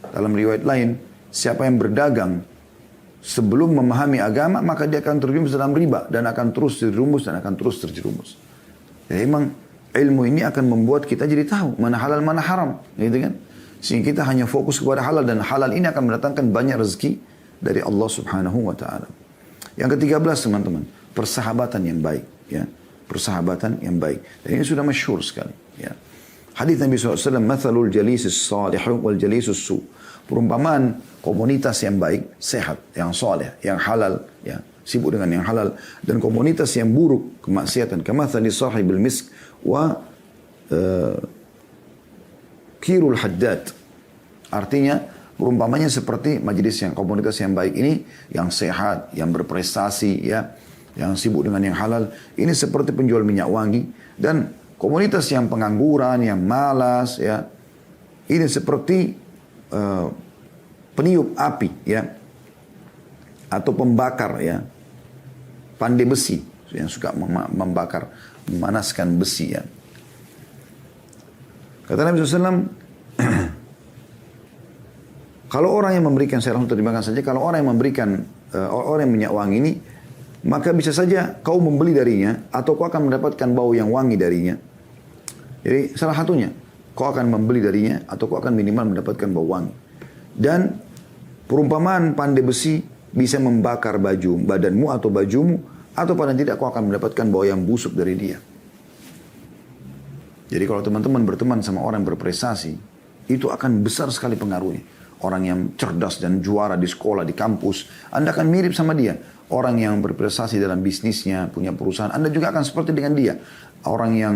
Dalam riwayat lain, siapa yang berdagang sebelum memahami agama, maka dia akan terjerumus dalam riba dan akan terus terjerumus. Ya, memang ilmu ini akan membuat kita jadi tahu mana halal mana haram, gitu kan? Sehingga kita hanya fokus kepada halal, dan halal ini akan mendatangkan banyak rezeki dari Allah Subhanahu wa taala. Yang ke-13 teman-teman, persahabatan yang baik, ya. Persahabatan yang baik. Dan ini sudah masyhur sekali, ya. Hadis Nabi SAW, mathalul jalisis salih wal jalisus su. Perumpamaan komunitas yang baik, sehat, yang soleh, yang halal, ya, sibuk dengan yang halal, dan komunitas yang buruk, kemaksiatan, kamathali sahibil misk wa kirul haddad. Artinya perumpamannya seperti majelis yang komunitas yang baik ini, yang sehat, yang berprestasi, ya, yang sibuk dengan yang halal, ini seperti penjual minyak wangi. Dan komunitas yang pengangguran, yang malas, ya, ini seperti peniup api, ya, atau pembakar, ya, pandai besi, yang suka membakar, memanaskan besi, ya. Kata Nabi SAW, kalau orang yang memberikan, saya langsung terjemahkan saja, kalau orang yang memberikan, orang yang minyak wangi ini, maka bisa saja kau membeli darinya, atau kau akan mendapatkan bau yang wangi darinya. Jadi salah satunya, kau akan membeli darinya, atau kau akan minimal mendapatkan bau wangi. Dan perumpamaan pandai besi bisa membakar baju badanmu atau bajumu, atau paling tidak kau akan mendapatkan bau yang busuk dari dia. Jadi kalau teman-teman berteman sama orang yang berprestasi, itu akan besar sekali pengaruhnya. Orang yang cerdas dan juara di sekolah, di kampus, Anda akan mirip sama dia. Orang yang berprestasi dalam bisnisnya, punya perusahaan, Anda juga akan seperti dengan dia. Orang yang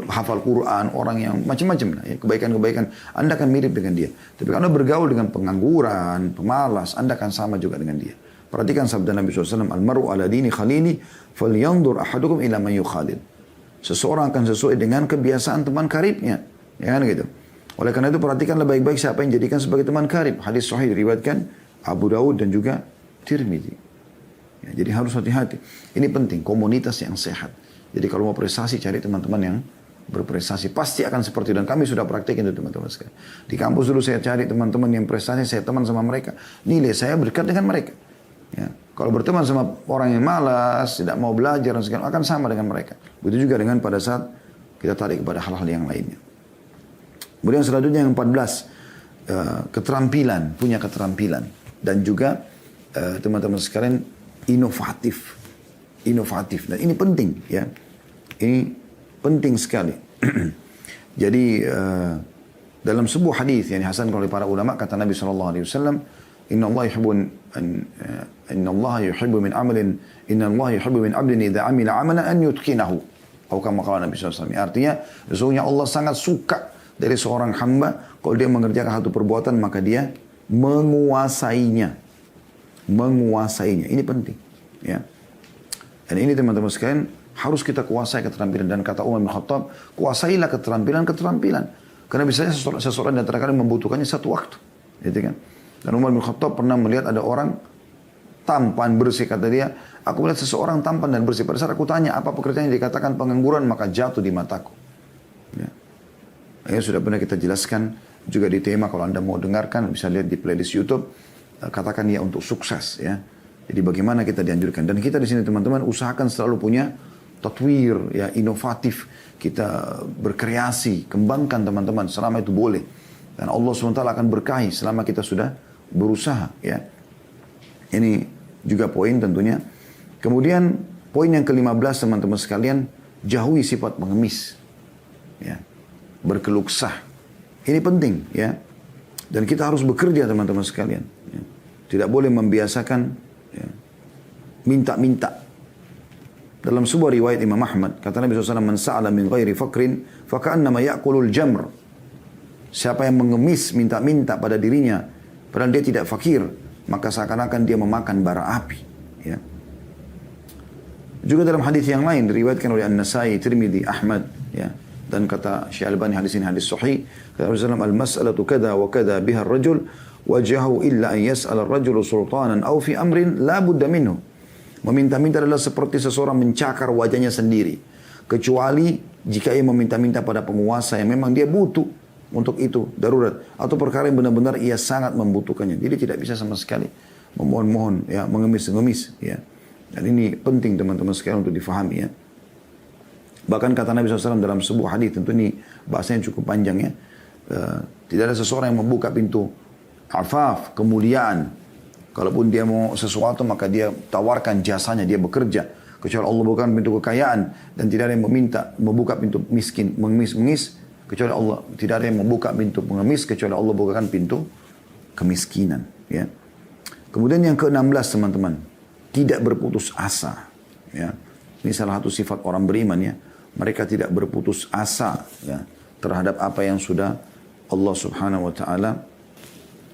hafal Quran, orang yang macam-macam, ya, kebaikan-kebaikan, Anda akan mirip dengan dia. Tapi kalau Anda bergaul dengan pengangguran, pemalas, Anda akan sama juga dengan dia. Perhatikan sabda Nabi SAW, Al-mar'u ala dini khalili, falyandur ahadukum ila man yukhalil. Seseorang akan sesuai dengan kebiasaan teman karibnya. Ya kan gitu. Oleh karena itu perhatikanlah baik-baik siapa yang jadikan sebagai teman karib. Hadis sahih diriwayatkan Abu Daud dan juga Tirmidzi. Ya, jadi harus hati-hati. Ini penting, komunitas yang sehat. Jadi kalau mau prestasi, cari teman-teman yang berprestasi. Pasti akan seperti itu. Dan kami sudah praktekin itu teman-teman sekalian. Di kampus dulu saya cari teman-teman yang prestasi, saya teman sama mereka. Nilai saya berdekat dengan mereka. Ya. Kalau berteman sama orang yang malas, tidak mau belajar, dan segala, akan sama dengan mereka. Begitu juga dengan pada saat kita tarik kepada hal-hal yang lainnya. Kemudian selanjutnya yang 14, keterampilan, punya keterampilan. Dan juga teman-teman sekalian, inovatif. Inovatif. Dan ini penting ya. Ini penting sekali. Jadi dalam sebuah hadis yang dihasankan oleh para ulama, kata Nabi SAW, Inna Allah yuhibbu min amalin, Inna Allah yuhibbu min abdin idha amila amalan an yutqinahu. Atau kama qala Nabi SAW. Artinya, sesungguhnya Allah sangat suka dari seorang hamba, kalau dia mengerjakan satu perbuatan, maka dia menguasainya. Menguasainya. Ini penting. Ya. Dan ini teman-teman sekalian, harus kita kuasai keterampilan. Dan kata Umar bin Khattab, kuasailah keterampilan. Karena biasanya seseorang di antara kalian membutuhkannya satu waktu. Gitu kan? Dan Umar bin Khattab pernah melihat ada orang tampan bersih, kata dia, aku melihat seseorang tampan dan bersih. Pada saat aku tanya apa pekerjaan yang dikatakan pengangguran, maka jatuh di mataku. Ya. Ini sudah pernah kita jelaskan juga di tema, kalau Anda mau dengarkan bisa lihat di playlist YouTube, katakan ya untuk sukses ya. Jadi bagaimana kita dianjurkan, dan kita di sini teman-teman usahakan selalu punya tatwir ya, inovatif, kita berkreasi, kembangkan teman-teman selama itu boleh. Dan Allah SWT akan berkahi selama kita sudah berusaha ya. Ini juga poin tentunya. Kemudian poin yang ke-15 teman-teman sekalian, jauhi sifat pengemis. Ya. Berkeluksah. Ini penting ya. Dan kita harus bekerja teman-teman sekalian. Ya. Tidak boleh membiasakan ya, minta-minta. Dalam sebuah riwayat Imam Ahmad, kata Nabi SAW, Man sa'ala min ghairi fakrin, faka'annama ya'kulul jamr. Siapa yang mengemis, minta-minta pada dirinya, padahal dia tidak fakir, maka seakan-akan dia memakan bara api. Ya. Juga dalam hadis yang lain, diriwayatkan oleh An-Nasai, Tirmidzi, Ahmad, ya. Dan kata Syekh Albani, hadis ini hadis sahih. Kata Rasulullah, al-mas'alatu kada wa kada biha ar-rajul, wajahu illa an yas'ala ar-rajulu sultanan aw fi amrin la budda minhu. Meminta-minta adalah seperti seseorang mencakar wajahnya sendiri. Kecuali jika ia meminta-minta pada penguasa yang memang dia butuh untuk itu, darurat. Atau perkara yang benar-benar ia sangat membutuhkannya. Jadi tidak bisa sama sekali memohon-mohon, ya, mengemis-ngemis. Ya. Dan ini penting teman-teman sekalian untuk difahami ya. Bahkan kata Nabi SAW dalam sebuah hadis, tentu ini bahasanya cukup panjang ya. Tidak ada seseorang yang membuka pintu afaf, kemuliaan. Kalaupun dia mau sesuatu, maka dia tawarkan jasanya, dia bekerja. Kecuali Allah bukan pintu kekayaan. Dan tidak ada yang membuka pintu miskin, mengemis-mengemis. Kecuali Allah. Tidak ada yang membuka pintu pengemis, kecuali Allah bukakan pintu kemiskinan. Ya. Kemudian yang ke-16 teman-teman. Tidak berputus asa. Ya. Ini salah satu sifat orang beriman ya. Mereka tidak berputus asa ya, terhadap apa yang sudah Allah Subhanahu wa Ta'ala.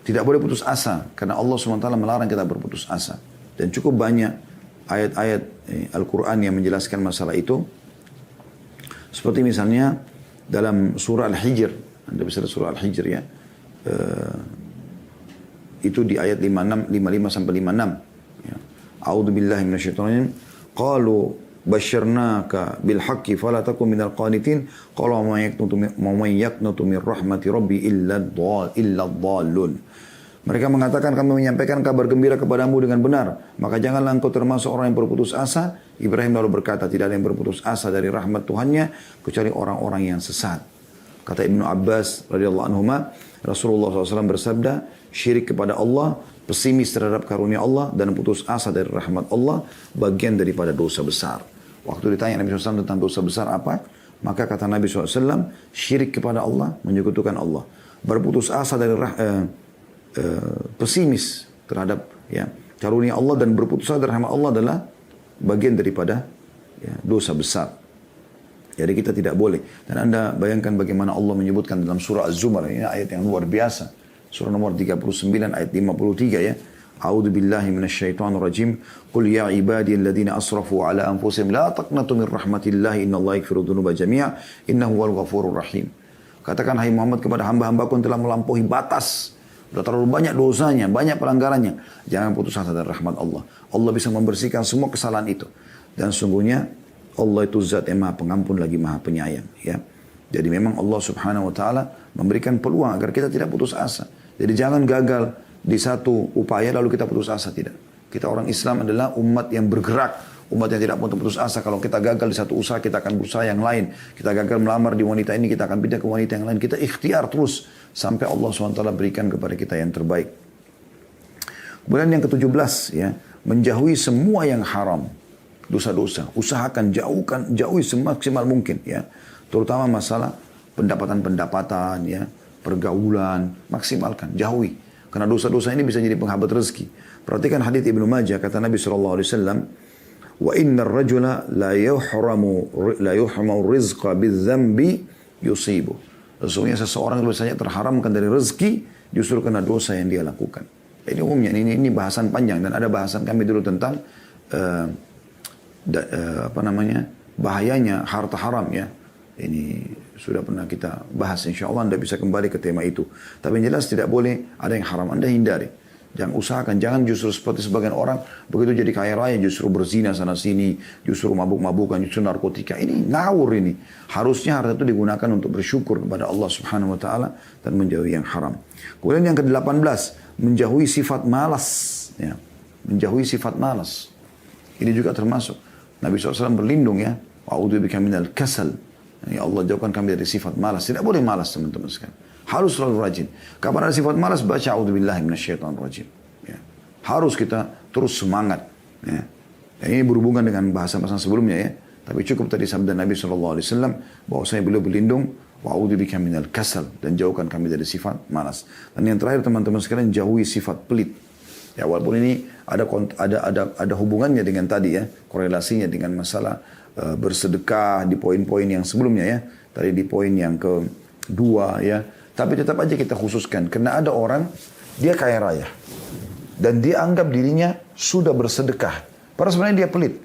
Tidak boleh putus asa karena Allah Subhanahu wa Ta'ala melarang kita berputus asa. Dan cukup banyak ayat-ayat Al-Quran yang menjelaskan masalah itu. Seperti misalnya dalam surah Al-Hijr. Anda bisa lihat surah Al-Hijr ya. Itu di ayat 56, 55 sampai 56. Ya. A'udzu billahi minasyaitonir rajim. Qalu basyarnaka bil haqqi fala takun minal qanitin qala man yaqnutu min rahmati rabbi illa dhallun. Mereka mengatakan kami menyampaikan kabar gembira kepadamu dengan benar, maka janganlah engkau termasuk orang yang berputus asa. Ibrahim lalu berkata, tidak ada yang berputus asa dari rahmat Tuhannya kecuali orang-orang yang sesat. Kata Ibnu Abbas radhiyallahu anhuma, Rasulullah SAW bersabda, syirik kepada Allah, pesimis terhadap karunia Allah, dan putus asa dari rahmat Allah bagian daripada dosa besar. Waktu ditanya Nabi SAW tentang dosa besar apa? Maka kata Nabi SAW, syirik kepada Allah, menyekutukan Allah. Berputus asa dari pesimis terhadap karunia Allah dan berputus asa dari rahmat Allah adalah bagian daripada dosa besar. Jadi kita tidak boleh. Dan Anda bayangkan bagaimana Allah menyebutkan dalam surah Az-Zumar. Ini ayat yang luar biasa. Surah nomor 39 ayat 53 ya. A'udzu billahi minasyaitonir rajim. Qul ya ibadiyalladzina asrafu ala anfusihim la taqnatu min rahmatillahi innallaha yaghfiru dzunuba jami'a innahu huwal ghafurur rahim. Katakan hai Muhammad kepada hamba-hambaku yang telah melampaui batas. Sudah terlalu banyak dosanya, banyak pelanggarannya. Jangan putus asa dari rahmat Allah. Allah bisa membersihkan semua kesalahan itu. Dan sungguhnya Allah itu zat yang maha pengampun lagi maha penyayang. Ya. Jadi memang Allah subhanahu wa ta'ala memberikan peluang agar kita tidak putus asa. Jadi jangan gagal di satu upaya lalu kita putus asa, tidak. Kita orang Islam adalah umat yang bergerak, umat yang tidak mau putus asa. Kalau kita gagal di satu usaha, kita akan berusaha yang lain. Kita gagal melamar di wanita ini, kita akan pindah ke wanita yang lain. Kita ikhtiar terus sampai Allah SWT berikan kepada kita yang terbaik. Kemudian yang ke-17 ya, menjauhi semua yang haram, dosa-dosa. Usahakan jauhi semaksimal mungkin ya. Terutama masalah pendapatan ya, pergaulan, maksimalkan, jauhi. Karena dosa-dosa ini bisa jadi penghambat rezeki. Perhatikan hadits Ibnu Majah, kata Nabi SAW, wa innar rajula la yuhramu rizqa bidzambi yusibu. Sesungguhnya seseorang biasanya terharamkan dari rezeki justru karena dosa yang dia lakukan. Ini umumnya, ini bahasan panjang dan ada bahasan kami dulu tentang bahayanya harta haram ya. Ini sudah pernah kita bahas, insya Allah Anda bisa kembali ke tema itu. Tapi yang jelas tidak boleh ada yang haram, Anda hindari. Jangan usahakan, jangan justru seperti sebagian orang begitu jadi kaya raya justru berzina sana sini, justru mabuk-mabukan, justru narkotika. Ini ngawur ini. Harusnya harta itu digunakan untuk bersyukur kepada Allah Subhanahu wa taala dan menjauhi yang haram. Kemudian yang ke-18, menjauhi sifat malas ya. Menjauhi sifat malas. Ini juga termasuk. Nabi SAW berlindung ya. Wa'udzubika minal kasal. Ya Allah jauhkan kami dari sifat malas. Tidak boleh malas teman-teman sekalian. Harus selalu rajin. Kapan ada sifat malas, baca a'udzubillahi minasyaitonir rajim. Ya. Harus kita terus semangat. Ya. Dan ini berhubungan dengan bahasa-bahasa sebelumnya ya. Tapi cukup tadi sabda Nabi SAW bahwasanya beliau berlindung wa'udzubika minal kasal dan jauhkan kami dari sifat malas. Dan yang terakhir teman-teman sekalian, jauhi sifat pelit. Ya walaupun ini ada hubungannya dengan tadi ya, korelasinya dengan masalah bersedekah di poin-poin yang sebelumnya ya. Tadi di poin yang kedua ya. Tapi tetap aja kita khususkan. Karena ada orang, dia kaya raya. Dan dia anggap dirinya sudah bersedekah. Padahal sebenarnya dia pelit.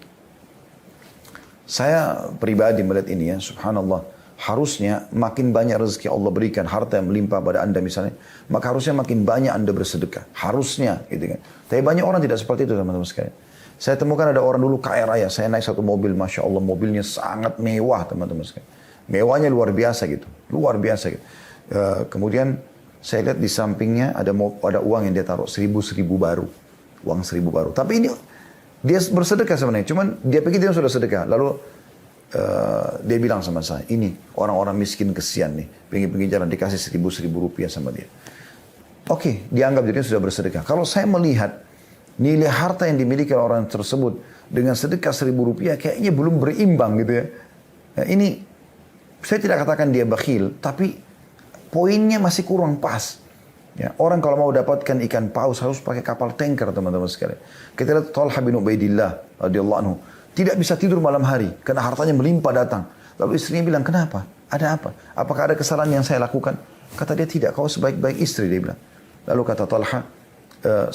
Saya pribadi melihat ini ya, subhanallah. Harusnya makin banyak rezeki Allah berikan, harta yang melimpah pada Anda misalnya. Maka harusnya makin banyak Anda bersedekah. Harusnya gitu kan. Tapi banyak orang tidak seperti itu teman-teman sekalian. Saya temukan ada orang dulu kaya raya. Saya naik satu mobil, Masya Allah mobilnya sangat mewah teman-teman sekalian. Mewahnya luar biasa gitu. Luar biasa gitu. Kemudian saya lihat di sampingnya ada uang yang dia taruh 1.000 baru. Uang 1.000 baru. Tapi ini dia bersedekah sebenarnya. Cuman dia pikir dia sudah sedekah. Lalu dia bilang sama saya, ini orang-orang miskin kesian nih. Pengen jalan dikasih 1.000 rupiah sama dia. Oke, dianggap dirinya sudah bersedekah. Kalau saya melihat nilai harta yang dimiliki orang tersebut dengan sedekah 1.000 rupiah kayaknya belum berimbang gitu ya. Nah, ini saya tidak katakan dia bakhil, tapi poinnya masih kurang pas. Ya, orang kalau mau dapatkan ikan paus harus pakai kapal tanker teman-teman sekalian. Kita lihat Talha bin Ubaidillah radhiyallahu anhu tidak bisa tidur malam hari karena hartanya melimpah datang. Lalu istrinya bilang, kenapa? Ada apa? Apakah ada kesalahan yang saya lakukan? Kata dia, tidak, kau sebaik-baik istri, dia bilang. Lalu kata Talha,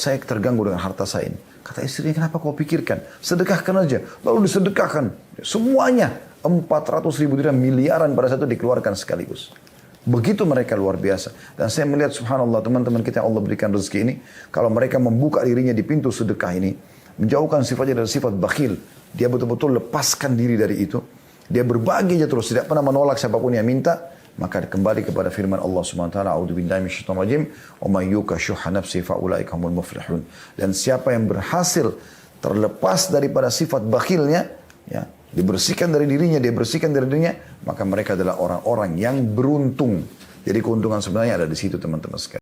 saya terganggu dengan harta saya ini. Kata istrinya, kenapa kau pikirkan? Sedekahkan aja. Lalu disedekahkan. Semuanya 400.000 dirham, miliaran pada saat itu dikeluarkan sekaligus. Begitu mereka luar biasa. Dan saya melihat subhanallah teman-teman kita yang Allah berikan rezeki ini. Kalau mereka membuka dirinya di pintu sedekah ini. Menjauhkan sifatnya dari sifat bakhil. Dia betul-betul lepaskan diri dari itu. Dia berbagi aja terus. Tidak pernah menolak siapapun yang minta. Maka kembali kepada firman Allah SWT. A'udzubillahi minasyaitonir rajim. Wa may yuqa syuhha nafsihi fa ulaika humul muflihun. Dan siapa yang berhasil terlepas daripada sifat bakhilnya. Ya, dibersihkan dari dirinya. Dia bersihkan dari dirinya. Maka mereka adalah orang-orang yang beruntung. Jadi keuntungan sebenarnya ada di situ teman-teman sekalian.